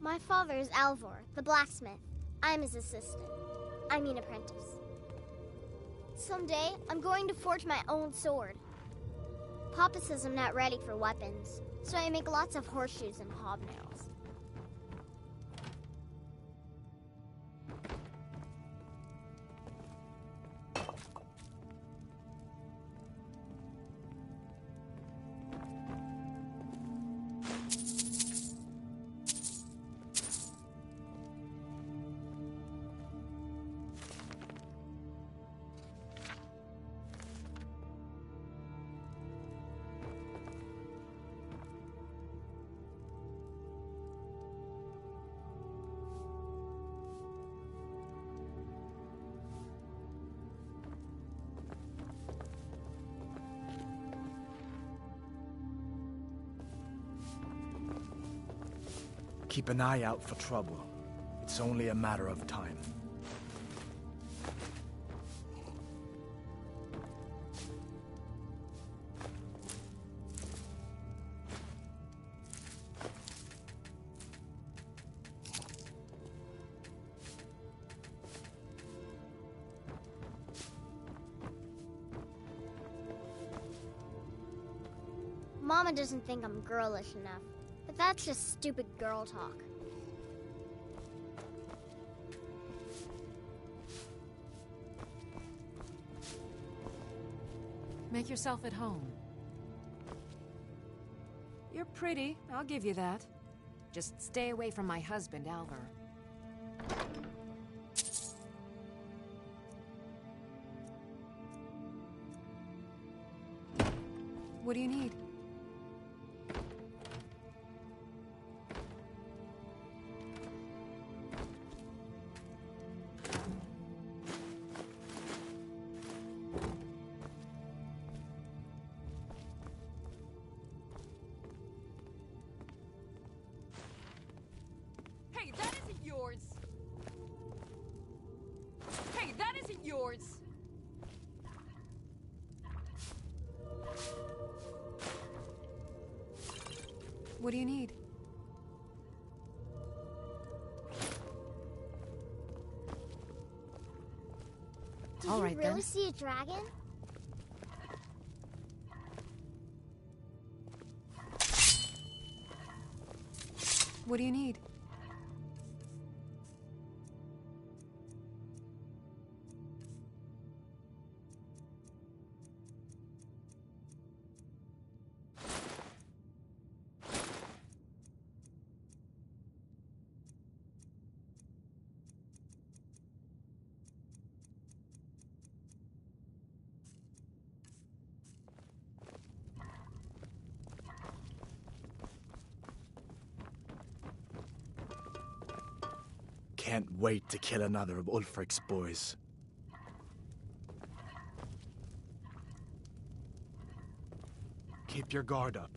Speaker 15: My father is Alvor, the blacksmith. I'm his assistant. Apprentice. Someday, I'm going to forge my own sword. Papa says I'm not ready for weapons, so I make lots of horseshoes and hobnails.
Speaker 9: Keep an eye out for trouble. It's only a matter of time.
Speaker 15: Mama doesn't think I'm girlish enough. But that's just stupid girl talk.
Speaker 8: Make yourself at home. You're pretty, I'll give you that. Just stay away from my husband, Alvar. What do you need?
Speaker 16: Hey, that isn't yours! Hey, that isn't yours!
Speaker 8: What do you need?
Speaker 15: Did
Speaker 8: All
Speaker 15: you
Speaker 8: right,
Speaker 15: really
Speaker 8: then.
Speaker 15: see a dragon?
Speaker 8: What do you need?
Speaker 9: Can't wait to kill another of Ulfric's boys. Keep your guard up.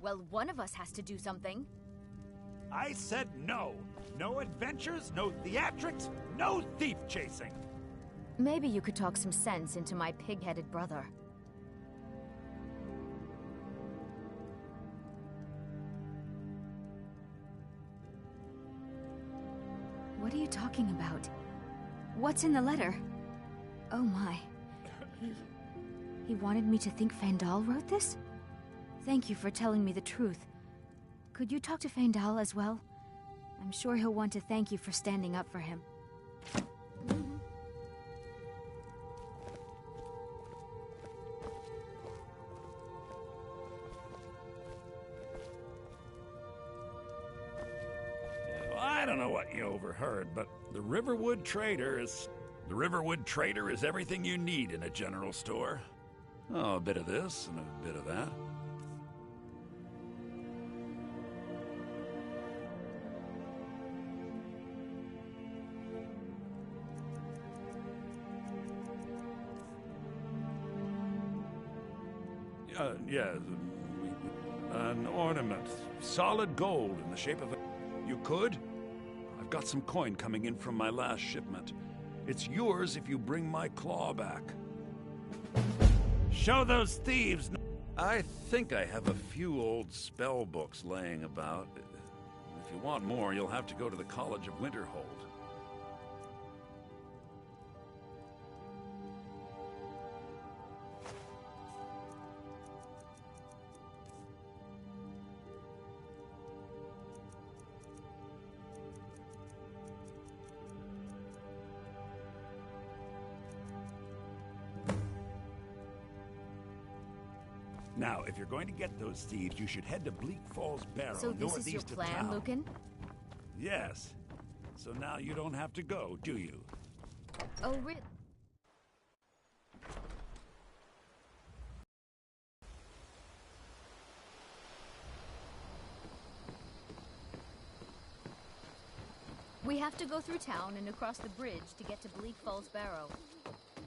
Speaker 16: Well, one of us has to do something.
Speaker 3: I said no. No adventures, no theatrics, no thief chasing.
Speaker 16: Maybe you could talk some sense into my pig-headed brother. What are you talking about? What's in the letter? Oh my. He wanted me to think Fandal wrote this? Thank you for telling me the truth. Could you talk to Fandal as well? I'm sure he'll want to thank you for standing up for him.
Speaker 3: I don't know what you overheard, but the Riverwood trader is
Speaker 17: The Riverwood Trader is everything you need in a general store. Oh, a bit of this and a bit of that. Yeah, an ornament. Solid gold in the shape of a... You could? I've got some coin coming in from my last shipment. It's yours if you bring my claw back. Show those thieves... I think I have a few old spell books laying about. If you want more, you'll have to go to the College of Winterhold. Now, if you're going to get those thieves, you should head to Bleak Falls Barrow,
Speaker 16: So this is your
Speaker 17: northeast of
Speaker 16: plan,
Speaker 17: town.
Speaker 16: Lucan?
Speaker 17: Yes. So now you don't have to go, do you?
Speaker 16: Oh, really? We have to go through town and across the bridge to get to Bleak Falls Barrow.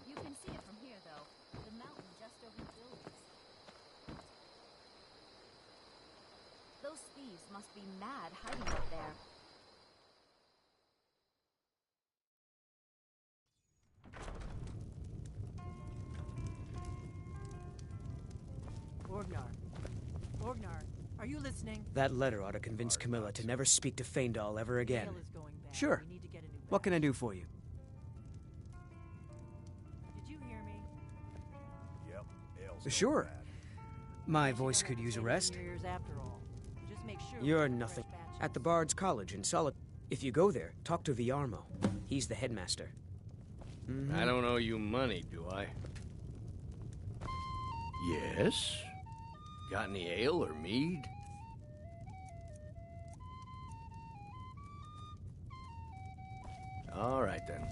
Speaker 16: You can see it from here, though. The mountain just over the buildings. Those thieves must be mad hiding up there.
Speaker 18: Orgnar, are you listening?
Speaker 13: That letter ought to convince Camilla to never speak to Faendal ever again.
Speaker 18: Mail is going bad.
Speaker 13: Sure.
Speaker 18: We need to get a new
Speaker 13: What can I do for you?
Speaker 18: Did you hear me?
Speaker 2: Yep.
Speaker 13: Sure. My voice could use a rest.
Speaker 18: Years after all. Just make sure
Speaker 13: You're nothing. At the Bard's College in Solid. If you go there, talk to Viarmo. He's the headmaster.
Speaker 19: I don't owe you money, do I? Yes? Got any ale or mead? All right, then.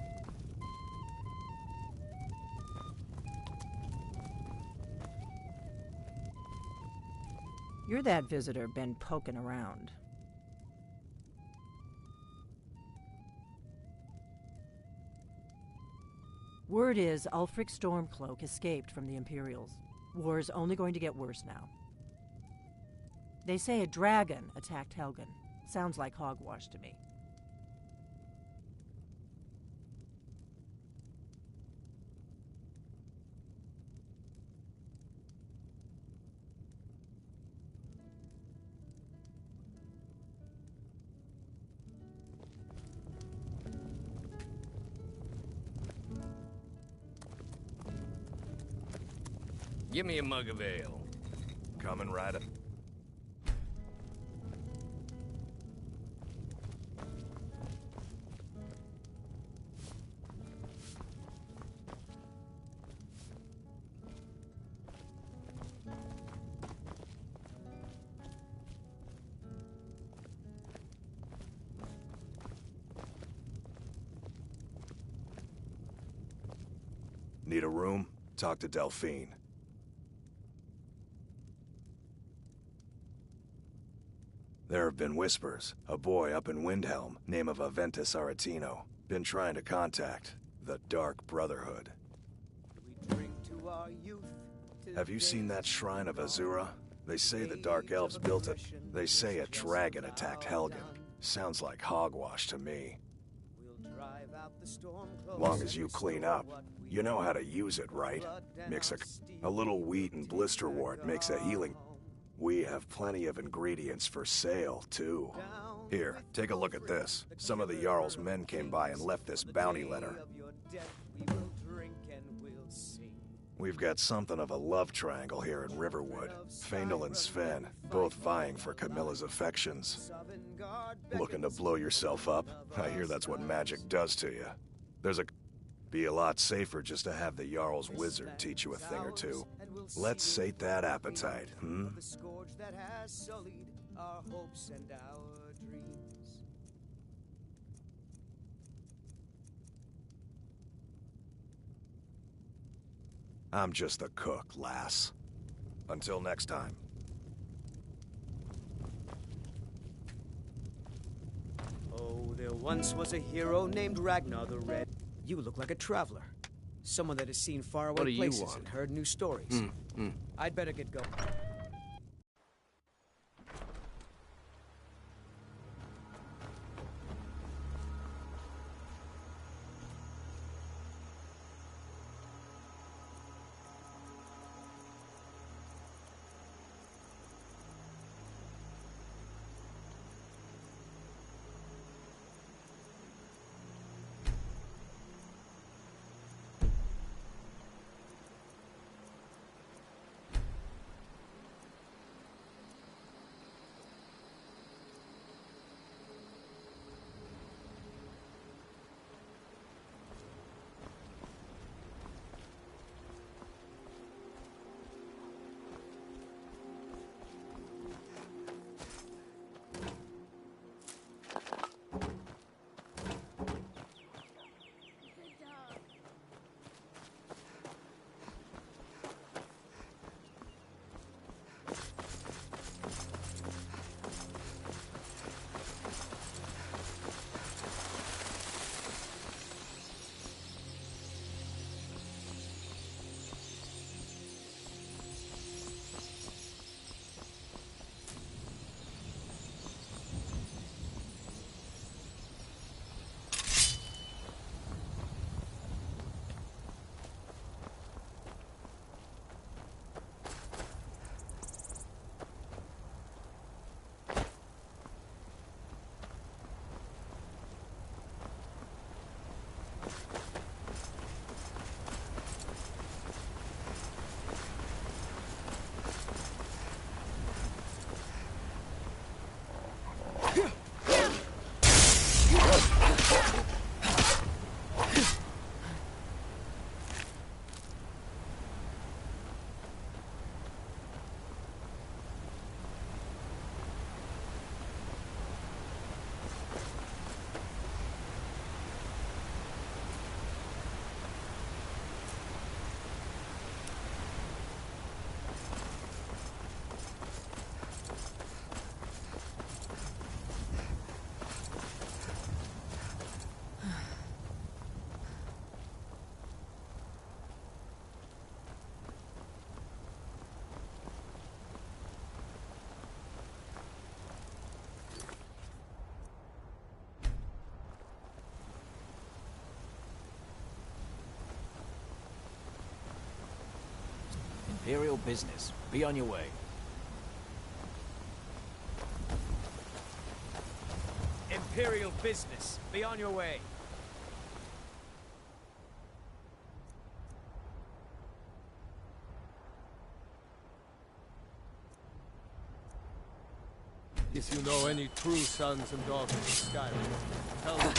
Speaker 18: You're that visitor been poking around. Word is Ulfric Stormcloak escaped from the Imperials. War's only going to get worse now. They say a dragon attacked Helgen. Sounds like hogwash to me.
Speaker 19: Give me a mug of ale.
Speaker 2: Coming right up. Need a room? Talk to Delphine. There have been whispers. A boy up in Windhelm, name of Aventus Aretino, been trying to contact the Dark Brotherhood. Have you seen that shrine of Azura? They say the Dark Elves built it. They say a dragon attacked Helgen. Sounds like hogwash to me. Long as you clean up, you know how to use it, right? Mix a little wheat and blisterwort makes a healing. We have plenty of ingredients for sale, too. Here, take a look at this. Some of the Jarl's men came by and left this bounty letter. We've got something of a love triangle here in Riverwood. Faendal and Sven, both vying for Camilla's affections. Looking to blow yourself up? I hear that's what magic does to you. Be a lot safer just to have the Jarl's wizard teach you a thing or two. Let's sate that appetite, hmm?
Speaker 20: The scourge that has sullied our hopes and our dreams.
Speaker 2: I'm just a cook, lass. Until next time.
Speaker 20: Oh, there once was a hero named Ragnar the Red. You look like a traveler. Someone that has seen
Speaker 19: What
Speaker 20: faraway
Speaker 19: do you
Speaker 20: places
Speaker 19: want?
Speaker 20: and heard new stories. I'd better get going.
Speaker 11: Imperial business. Be on your way.
Speaker 20: Imperial business. Be on your way.
Speaker 1: If you know any true sons and daughters of Skyrim, tell them.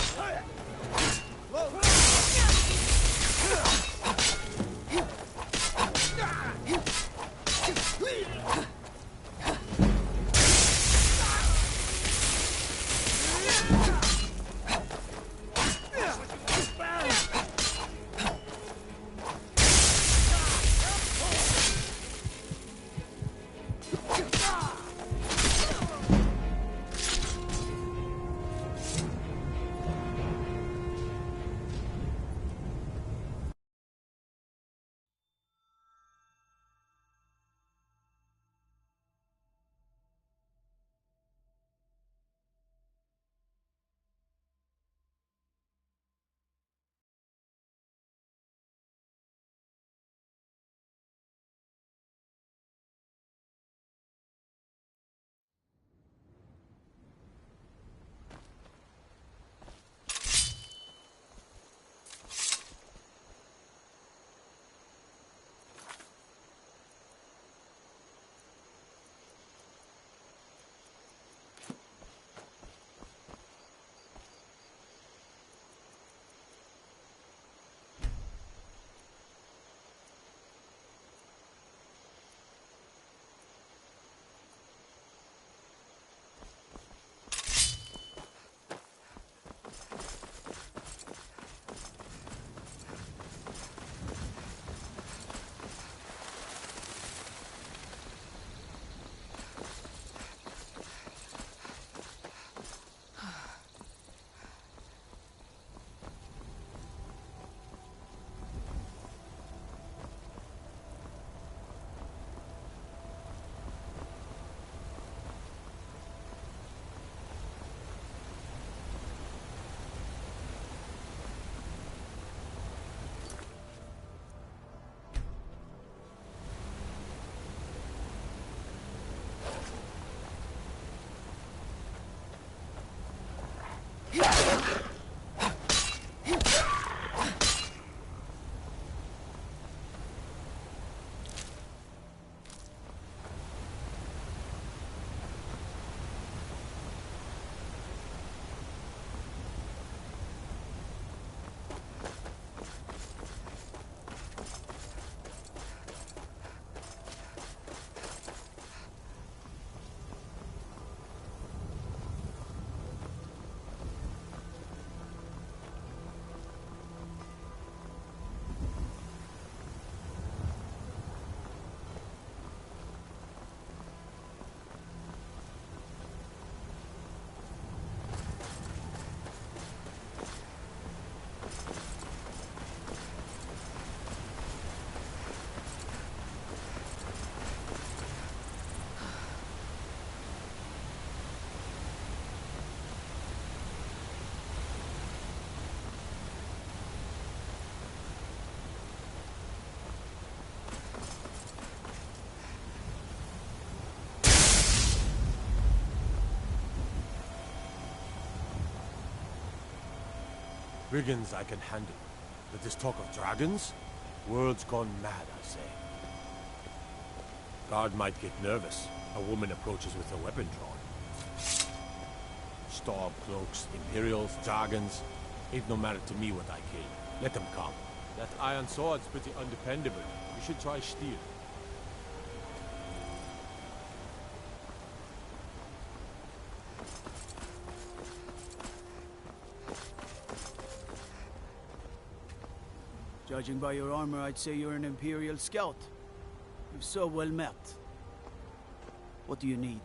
Speaker 11: brigands I can handle. But this talk of dragons? World's gone mad, I say. Guard might get nervous. A woman approaches with a weapon drawn. Storm cloaks, Imperials, dragons. Ain't no matter to me what I kill. Let them come. That iron sword's pretty undependable. You should try steel.
Speaker 20: Judging by your armor, I'd say you're an Imperial scout. You're so well met. What do you need?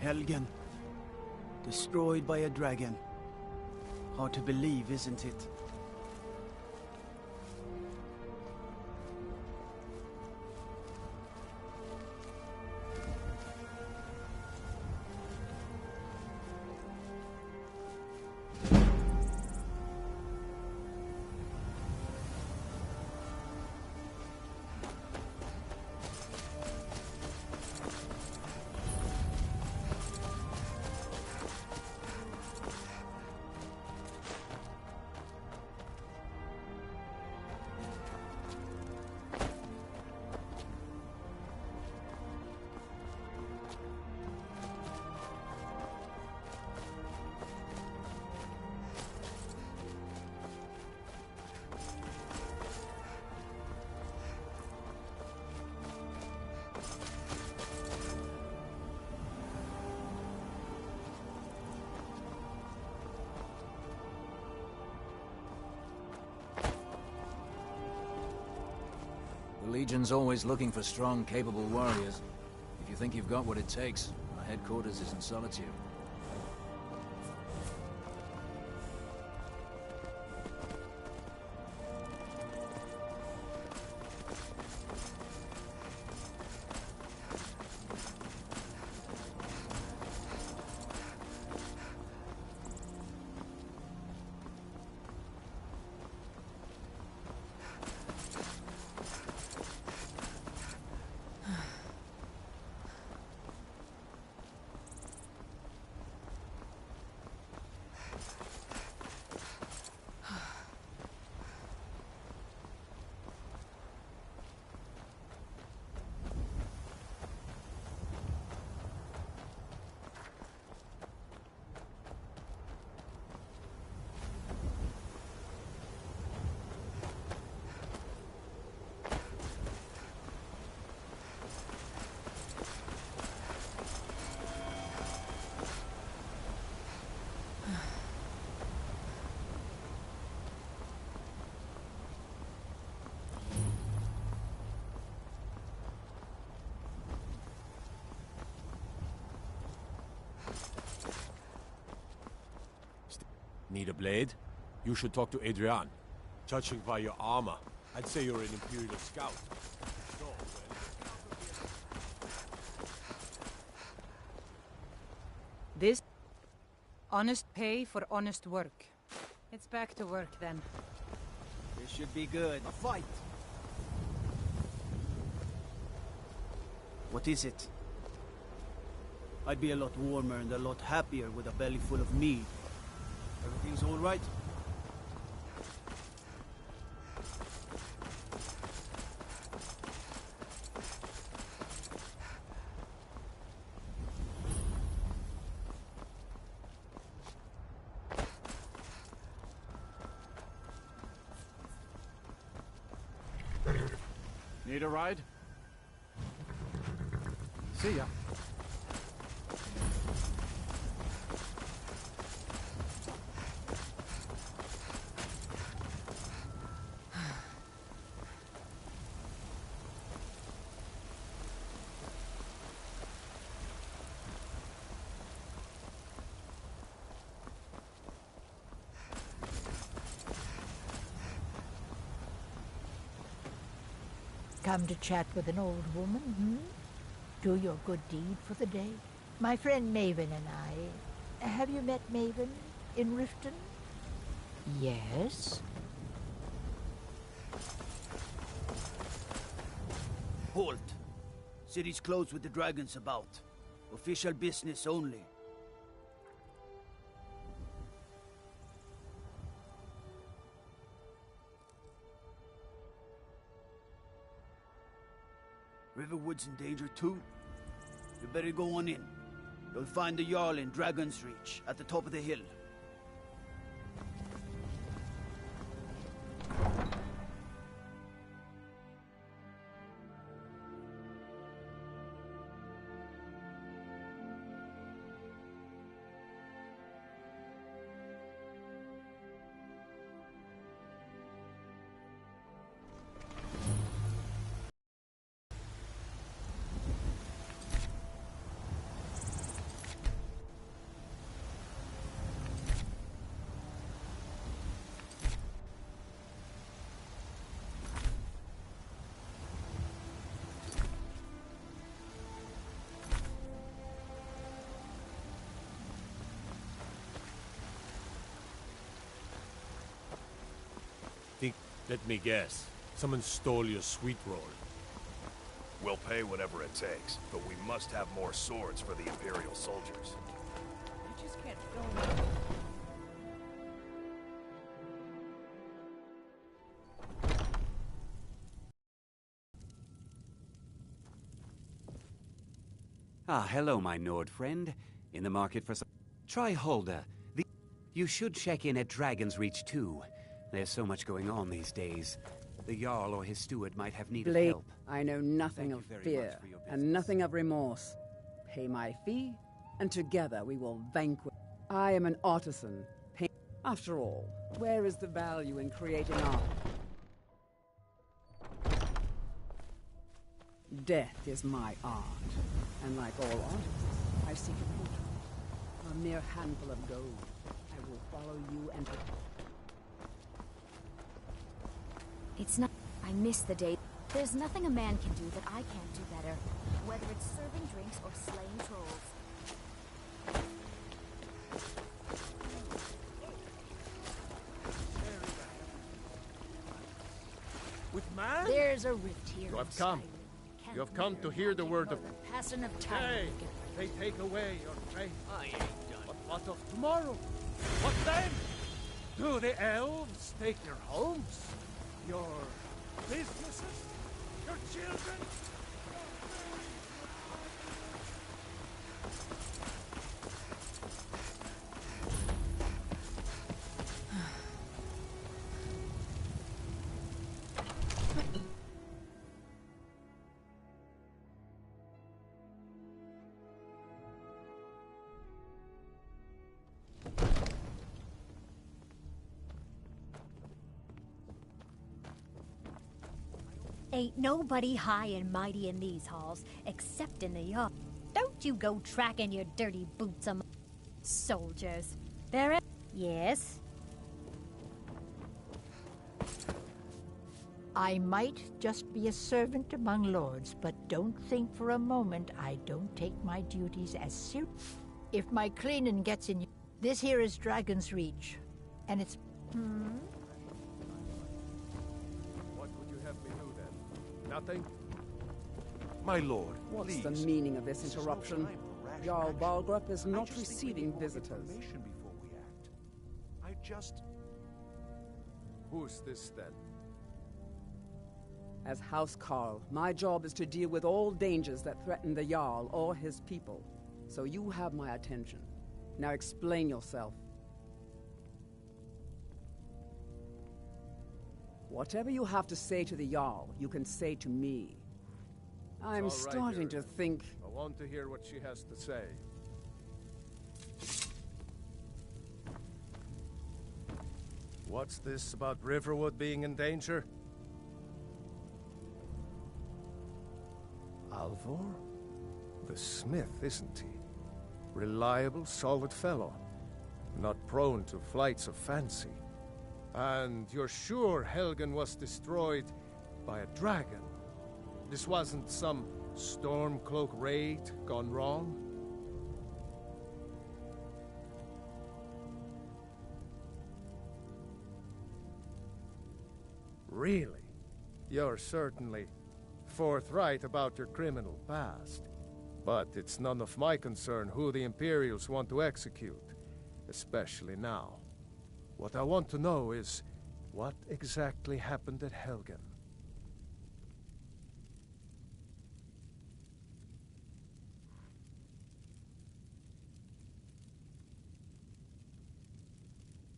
Speaker 20: Helgen. Destroyed by a dragon. Hard to believe, isn't it?
Speaker 21: The Legion's always looking for strong, capable warriors. If you think you've got what it takes, our headquarters is in Solitude.
Speaker 11: Need a blade? You should talk to Adrian. Judging by your armor, I'd say you're an Imperial scout. So,
Speaker 14: This honest pay for honest work. It's back to work then.
Speaker 20: This should be good. A fight! What is it? I'd be a lot warmer and a lot happier with a belly full of meat. Everything's all right?
Speaker 10: Need a ride? See ya.
Speaker 5: Come to chat with an old woman, hmm? Do your good deed for the day. My friend Maven and I... Have you met Maven in Riften? Yes?
Speaker 20: Halt! City's closed with the dragons about. Official business only. Riverwood's in danger too. You better go on in. You'll find the Jarl in Dragon's Reach, at the top of the hill.
Speaker 11: Let me guess. Someone stole your sweet roll.
Speaker 2: We'll pay whatever it takes, but we must have more swords for the Imperial soldiers.
Speaker 5: You just can't go...
Speaker 12: Ah, hello, my Nord friend. In the market for some... Try Holder. You should check in at Dragon's Reach, too. There's so much going on these days. The Jarl or his steward might have need of
Speaker 22: Blade,
Speaker 12: help.
Speaker 22: I know nothing of fear, and nothing of remorse. Pay my fee, and together we will vanquish. I am an artisan. After all, where is the value in creating art? Death is my art, and like all artists, I seek a portrait. A mere handful of gold. I will follow you and...
Speaker 16: It's not... I miss the day. There's nothing a man can do that I can't do better. Whether it's serving drinks or slaying trolls.
Speaker 1: With man?
Speaker 5: There's a rift here.
Speaker 1: You have come. You have come to hear the word of...
Speaker 5: Passing of time.
Speaker 1: Hey, they take away your faith.
Speaker 20: I ain't done.
Speaker 1: But what of tomorrow? What then? Do the elves take your homes? Your businesses? Your children?
Speaker 23: Ain't nobody high and mighty in these halls, except in the yard. Don't you go tracking your dirty boots among soldiers. They're... Yes?
Speaker 5: I might just be a servant among lords, but don't think for a moment I don't take my duties as serious. If my cleaning gets in... This here is Dragon's Reach, and it's...
Speaker 1: What would you have me do then? Nothing?
Speaker 2: My lord,
Speaker 22: What's
Speaker 2: please.
Speaker 22: the meaning of this interruption?
Speaker 2: This is no time for rash
Speaker 22: Jarl
Speaker 2: action.
Speaker 22: Balgrup is
Speaker 2: I
Speaker 22: not
Speaker 2: just think we
Speaker 22: receiving
Speaker 2: need more
Speaker 22: visitors.
Speaker 2: information before we act. I just...
Speaker 1: Who's this then?
Speaker 22: As House Carl, my job is to deal with all dangers that threaten the Jarl or his people. So you have my attention. Now explain yourself. Whatever you have to say to the Jarl, you can say to me. I'm
Speaker 1: It's all right,
Speaker 22: starting to
Speaker 1: Iris.
Speaker 22: think...
Speaker 1: I want to hear what she has to say. What's this about Riverwood being in danger? Alvor? The smith, isn't he? Reliable, solid fellow. Not prone to flights of fancy. And you're sure Helgen was destroyed by a dragon? This wasn't some Stormcloak raid gone wrong? Really? You're certainly forthright about your criminal past. But it's none of my concern who the Imperials want to execute, especially now. What I want to know is, what exactly happened at Helgen?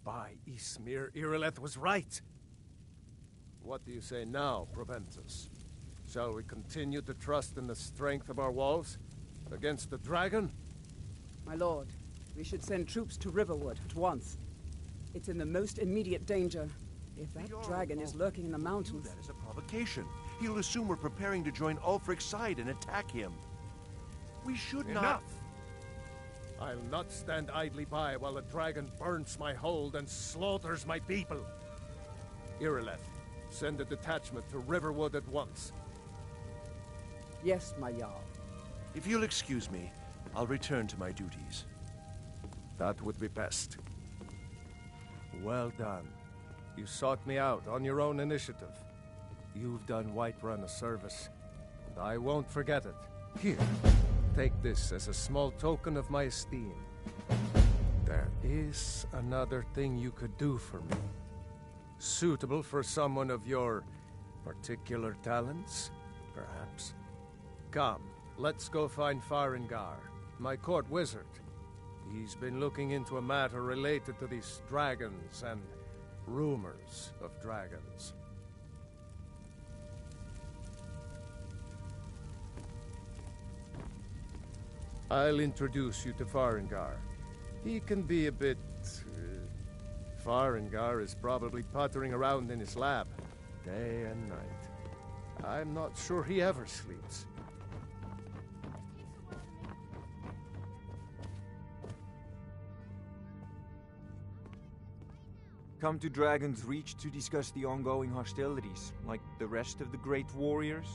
Speaker 1: By Ismir, Irileth was right! What do you say now, Proventus? Shall we continue to trust in the strength of our walls? Against the dragon?
Speaker 22: My lord, we should send troops to Riverwood at once. It's in the most immediate danger. If that dragon is lurking in the mountains...
Speaker 2: That is a provocation. He'll assume we're preparing to join Ulfric's side and attack him. We should not...
Speaker 1: Enough! I'll not stand idly by while the dragon burns my hold and slaughters my people. Irileth, send a detachment to Riverwood at once.
Speaker 22: Yes, my Jarl.
Speaker 2: If you'll excuse me, I'll return to my duties.
Speaker 1: That would be best. Well done. You sought me out on your own initiative. You've done Whiterun a service, and I won't forget it. Here, take this as a small token of my esteem. There is another thing you could do for me. Suitable for someone of your particular talents, perhaps. Come, let's go find Farengar, my court wizard. He's been looking into a matter related to these dragons and rumors of dragons. I'll introduce you to Farengar. He can be a bit... Farengar is probably puttering around in his lab, day and night. I'm not sure he ever sleeps.
Speaker 4: Come to Dragon's Reach to discuss the ongoing hostilities, like the rest of the great warriors?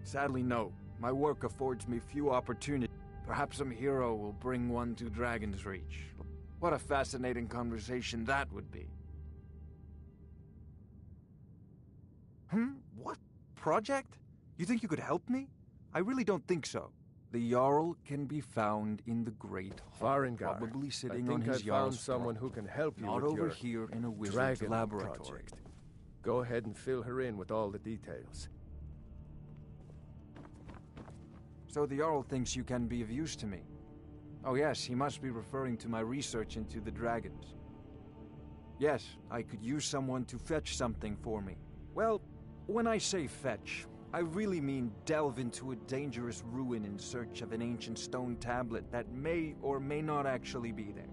Speaker 6: Sadly, no. My work affords me few opportunities. Perhaps some hero will bring one to Dragon's Reach. What a fascinating conversation that would be.
Speaker 4: What? Project? You think you could help me? I really don't think so. The Jarl can be found in the Great Hall,
Speaker 1: Farengar,
Speaker 4: probably sitting
Speaker 1: I
Speaker 4: on
Speaker 1: think
Speaker 4: his
Speaker 1: I found
Speaker 4: Jarl's
Speaker 1: someone
Speaker 4: throne.
Speaker 1: who can help you
Speaker 4: Not
Speaker 1: with
Speaker 4: over
Speaker 1: your
Speaker 4: here in a wizard's
Speaker 1: dragon
Speaker 4: laboratory.
Speaker 1: project. Go ahead and fill her in with all the details.
Speaker 4: So the Jarl thinks you can be of use to me. Oh yes, he must be referring to my research into the dragons. Yes, I could use someone to fetch something for me. Well, when I say fetch, I really mean delve into a dangerous ruin in search of an ancient stone tablet that may or may not actually be there.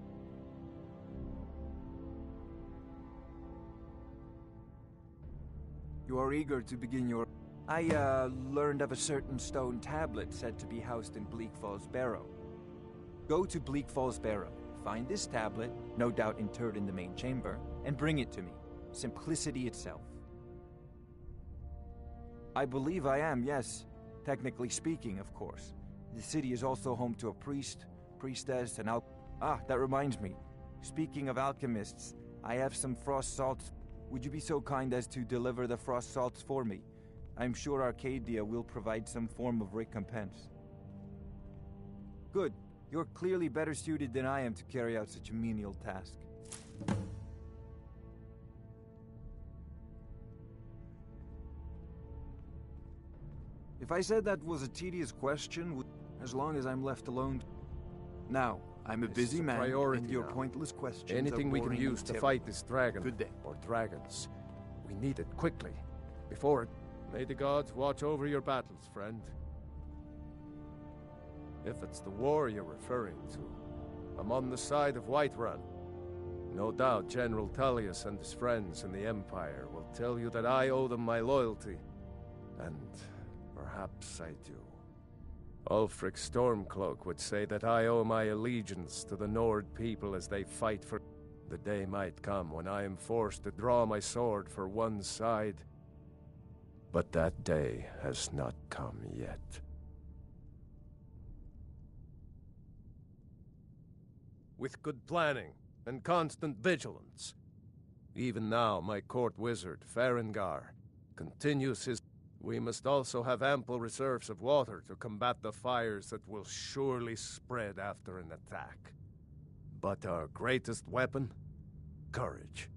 Speaker 4: You are eager to begin your... I learned of a certain stone tablet said to be housed in Bleak Falls Barrow. Go to Bleak Falls Barrow, find this tablet, no doubt interred in the main chamber, and bring it to me. Simplicity itself. I believe I am, yes. Technically speaking, of course. The city is also home to a priest, priestess, and that reminds me. Speaking of alchemists, I have some frost salts. Would you be so kind as to deliver the frost salts for me? I'm sure Arcadia will provide some form of recompense. Good. You're clearly better suited than I am to carry out such a menial task. If I said that was a tedious question, as long as I'm left alone... Now, I'm a busy man, and your pointless questions
Speaker 1: Anything we can use to fight this dragon,
Speaker 9: Good day.
Speaker 1: or dragons, we need it quickly, before it... May the gods watch over your battles, friend. If it's the war you're referring to, I'm on the side of Whiterun. No doubt General Tullius and his friends in the Empire will tell you that I owe them my loyalty, and perhaps I do. Ulfric Stormcloak would say that I owe my allegiance to the Nord people as they fight for... The day might come when I am forced to draw my sword for one side. But that day has not come yet. With good planning and constant vigilance. Even now, my court wizard, Farengar, continues his... We must also have ample reserves of water to combat the fires that will surely spread after an attack. But our greatest weapon? Courage.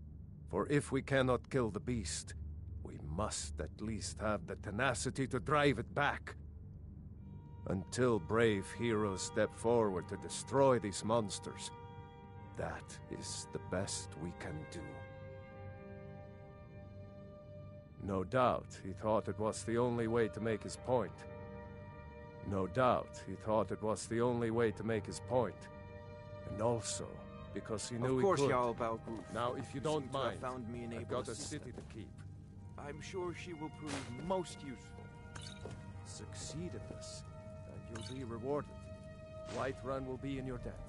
Speaker 1: For if we cannot kill the beast, we must at least have the tenacity to drive it back. Until brave heroes step forward to destroy these monsters, that is the best we can do. No doubt he thought it was the only way to make his point. No doubt he thought it was the only way to make his point. And also, because he knew he could.
Speaker 4: Of course, Jarl Balgruuf.
Speaker 1: Now, if you don't mind,
Speaker 4: found me an
Speaker 1: I've
Speaker 4: able
Speaker 1: got a
Speaker 4: assistant.
Speaker 1: city to keep.
Speaker 4: I'm sure she will prove most useful.
Speaker 1: Succeed in this, and you'll be rewarded. Whiterun will be in your debt.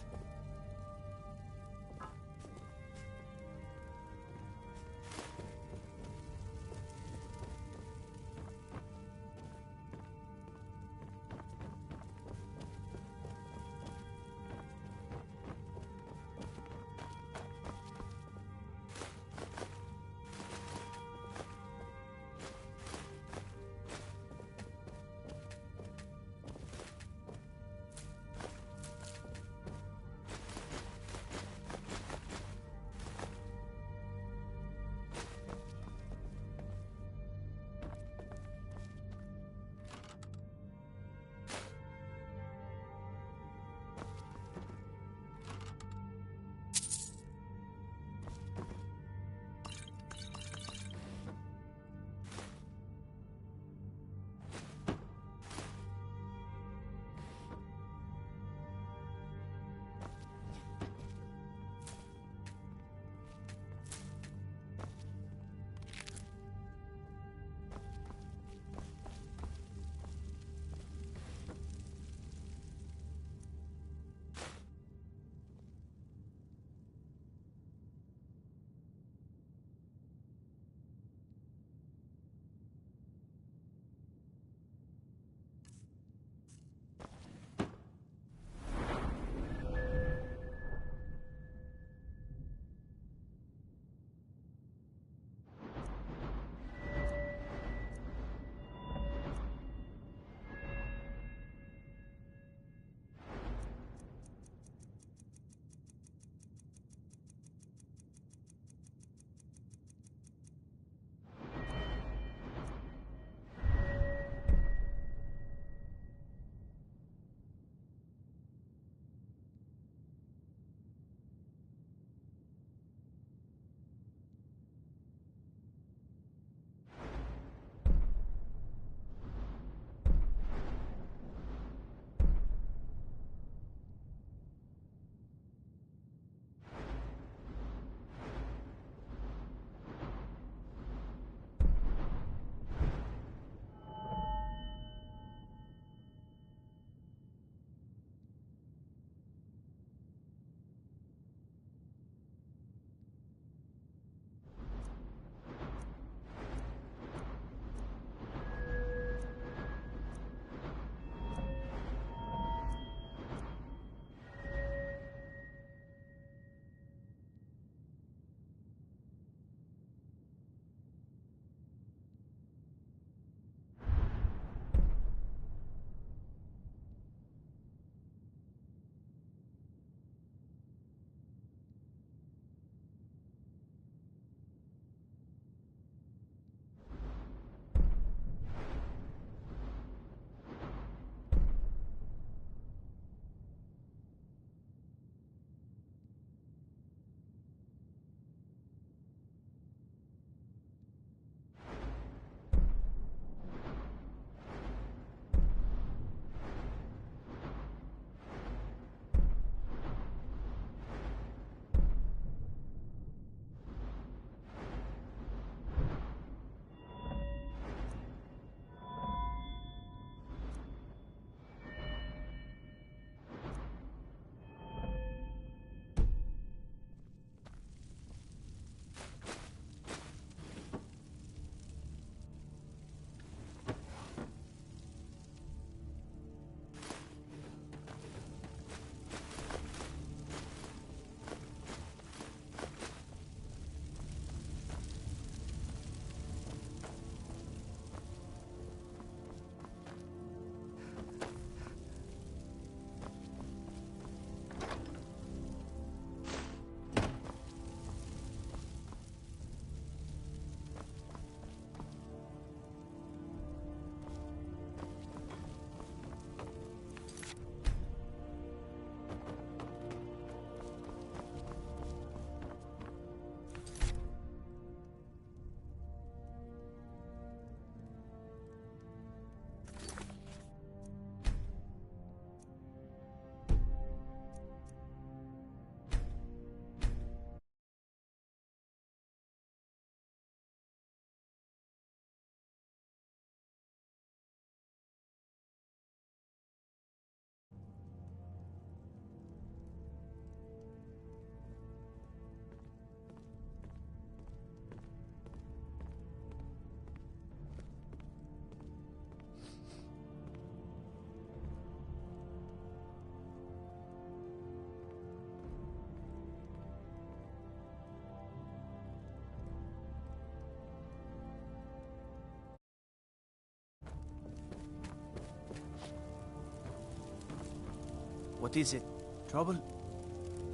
Speaker 20: What is it? Trouble?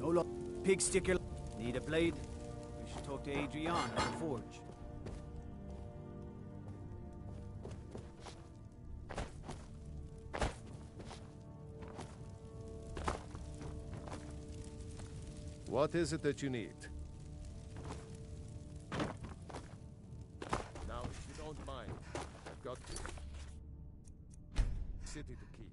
Speaker 20: No luck. Pig sticker. Need a blade? You should talk to Adrian at the forge.
Speaker 1: What is it that you need? Now, if you don't mind, I've got city to keep.